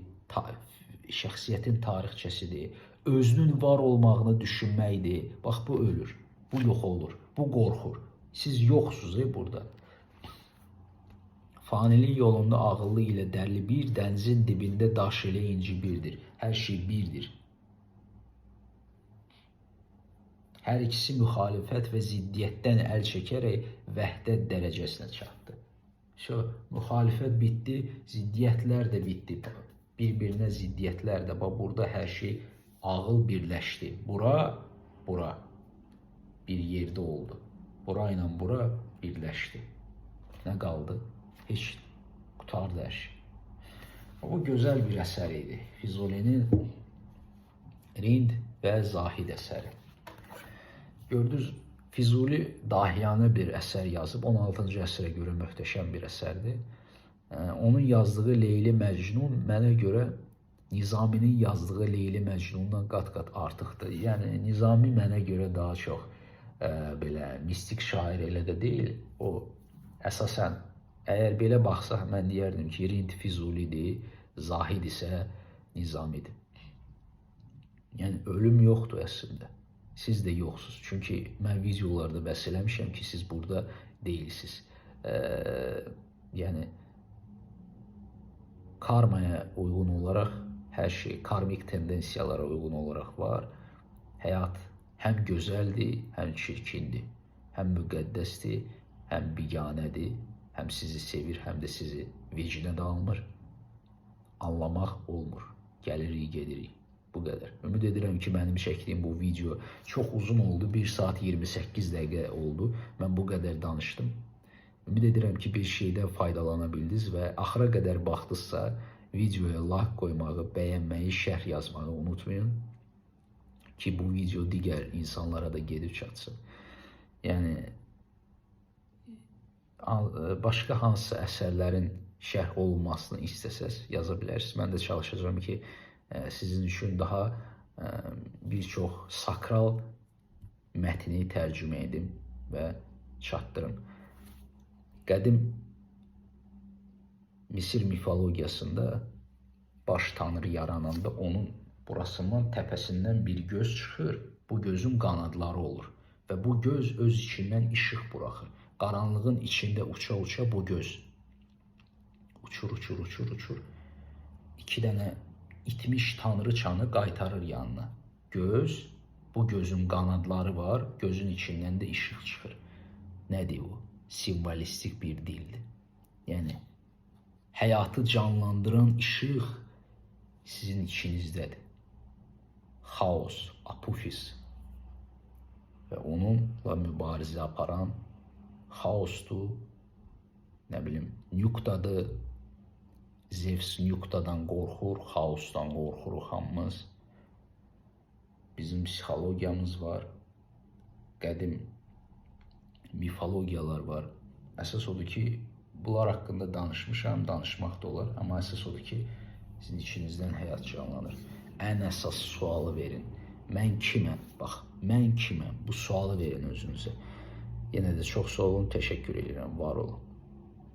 şəxsiyyətin tarixçəsidir, özünün var olmağını düşünməkdir. Bax, bu ölür, bu yox olur, bu qorxur. Siz yoxsunuz burada. Fanilik yolunda ağıllı ilə dərli bir, dənizin dibində daş ilə inci birdir. Hər şey birdir. Hər ikisi müxalifət və ziddiyyətdən əl çəkərək vəhdət dərəcəsinə çatdı. Müxalifət bitdi, ziddiyyətlər də bitdi. Bir-birinə ziddiyyətlər də. Burada hər şey ağıl birləşdi. Bura bir yerdə oldu. Bura ilə bura birləşdi. Nə qaldı? Heç qutardı hər şey. O gözəl bir əsər idi. Füzulinin Rind və Zahid əsəri. Gördünüz, Füzuli dahiyanə bir əsər yazıb. 16-cı əsrə görə möhtəşəm bir əsərdir. Onun yazdığı Leyli Məcnun mənə görə Nizaminin yazdığı Leyli Məcnundan qat-qat artıqdır. Yəni, Nizami mənə görə daha çox belə mistik şair elə də deyil. O, əsasən, əgər belə baxsaq, mən deyərdim ki, Rind Füzulidir, Zahid isə Nizamidir. Yəni, ölüm yoxdur əslində. Siz də yoxsuz. Çünki mən videolarda bəhs eləmişəm ki, siz burada deyilsiniz. Yəni, karmaya uyğun olaraq hər şey, karmik tendensiyalara uyğun olaraq var. Həyat həm gözəldir, həm çirkindir. Həm müqəddəsdir, həm biganədir. Həm sizi sevir, həm də sizi vecinə almır. Anlamaq olmur. Gəlirik, gedirik. Bu qədər. Ümid edirəm ki, mənim çəkdiyim bu video çox uzun oldu. 1 saat 28 dəqiqə oldu. Mən bu qədər danışdım. Ümid edirəm ki, bir şeydən faydalana bildiniz və axıra qədər baxdınızsa, videoya like qoymağı, bəyənməyi, şərh yazmağı unutmayın ki, bu video digər insanlara da gedib çatsın. Yəni, başqa hansı əsərlərin şərh olunmasını istəsəz yaza bilərsiniz. Mən də çalışacağım ki, sizin üçün daha bir çox sakral mətni tərcümə edim və çatdırım. Qədim Misir mifologiyasında baş tanrı yarananda onun burasından, təpəsindən bir göz çıxır. Bu gözün qanadları olur və bu göz öz içindən işıq buraxır. Qaranlığın içində uça-uça bu göz uçur. 2 dənə itmiş tanrıçanı qaytarır yanına. Göz, bu gözün qanadları var, gözün içindən də işıq çıxır. Nədir o? Simvolistik bir dildir. Yəni, həyatı canlandıran işıq sizin içinizdədir. Xaos, apofis və onunla mübarizə aparan xaosdur, nə bilim, Nüqtadır. Zevs Nüqtadan qorxur, xaosdan qorxuruq hamımız. Bizim psixologiyamız var, qədim mifologiyalar var. Əsas odur ki, bunlar haqqında danışmışam, danışmaq da olar. Amma əsas odur ki, sizin içinizdən həyat canlanır. Ən əsas sualı verin. Mən kiməm? Bax, mən kiməm? Bu sualı verin özünüzə. Yenə də çox sağ olun, təşəkkür edirəm, var olun.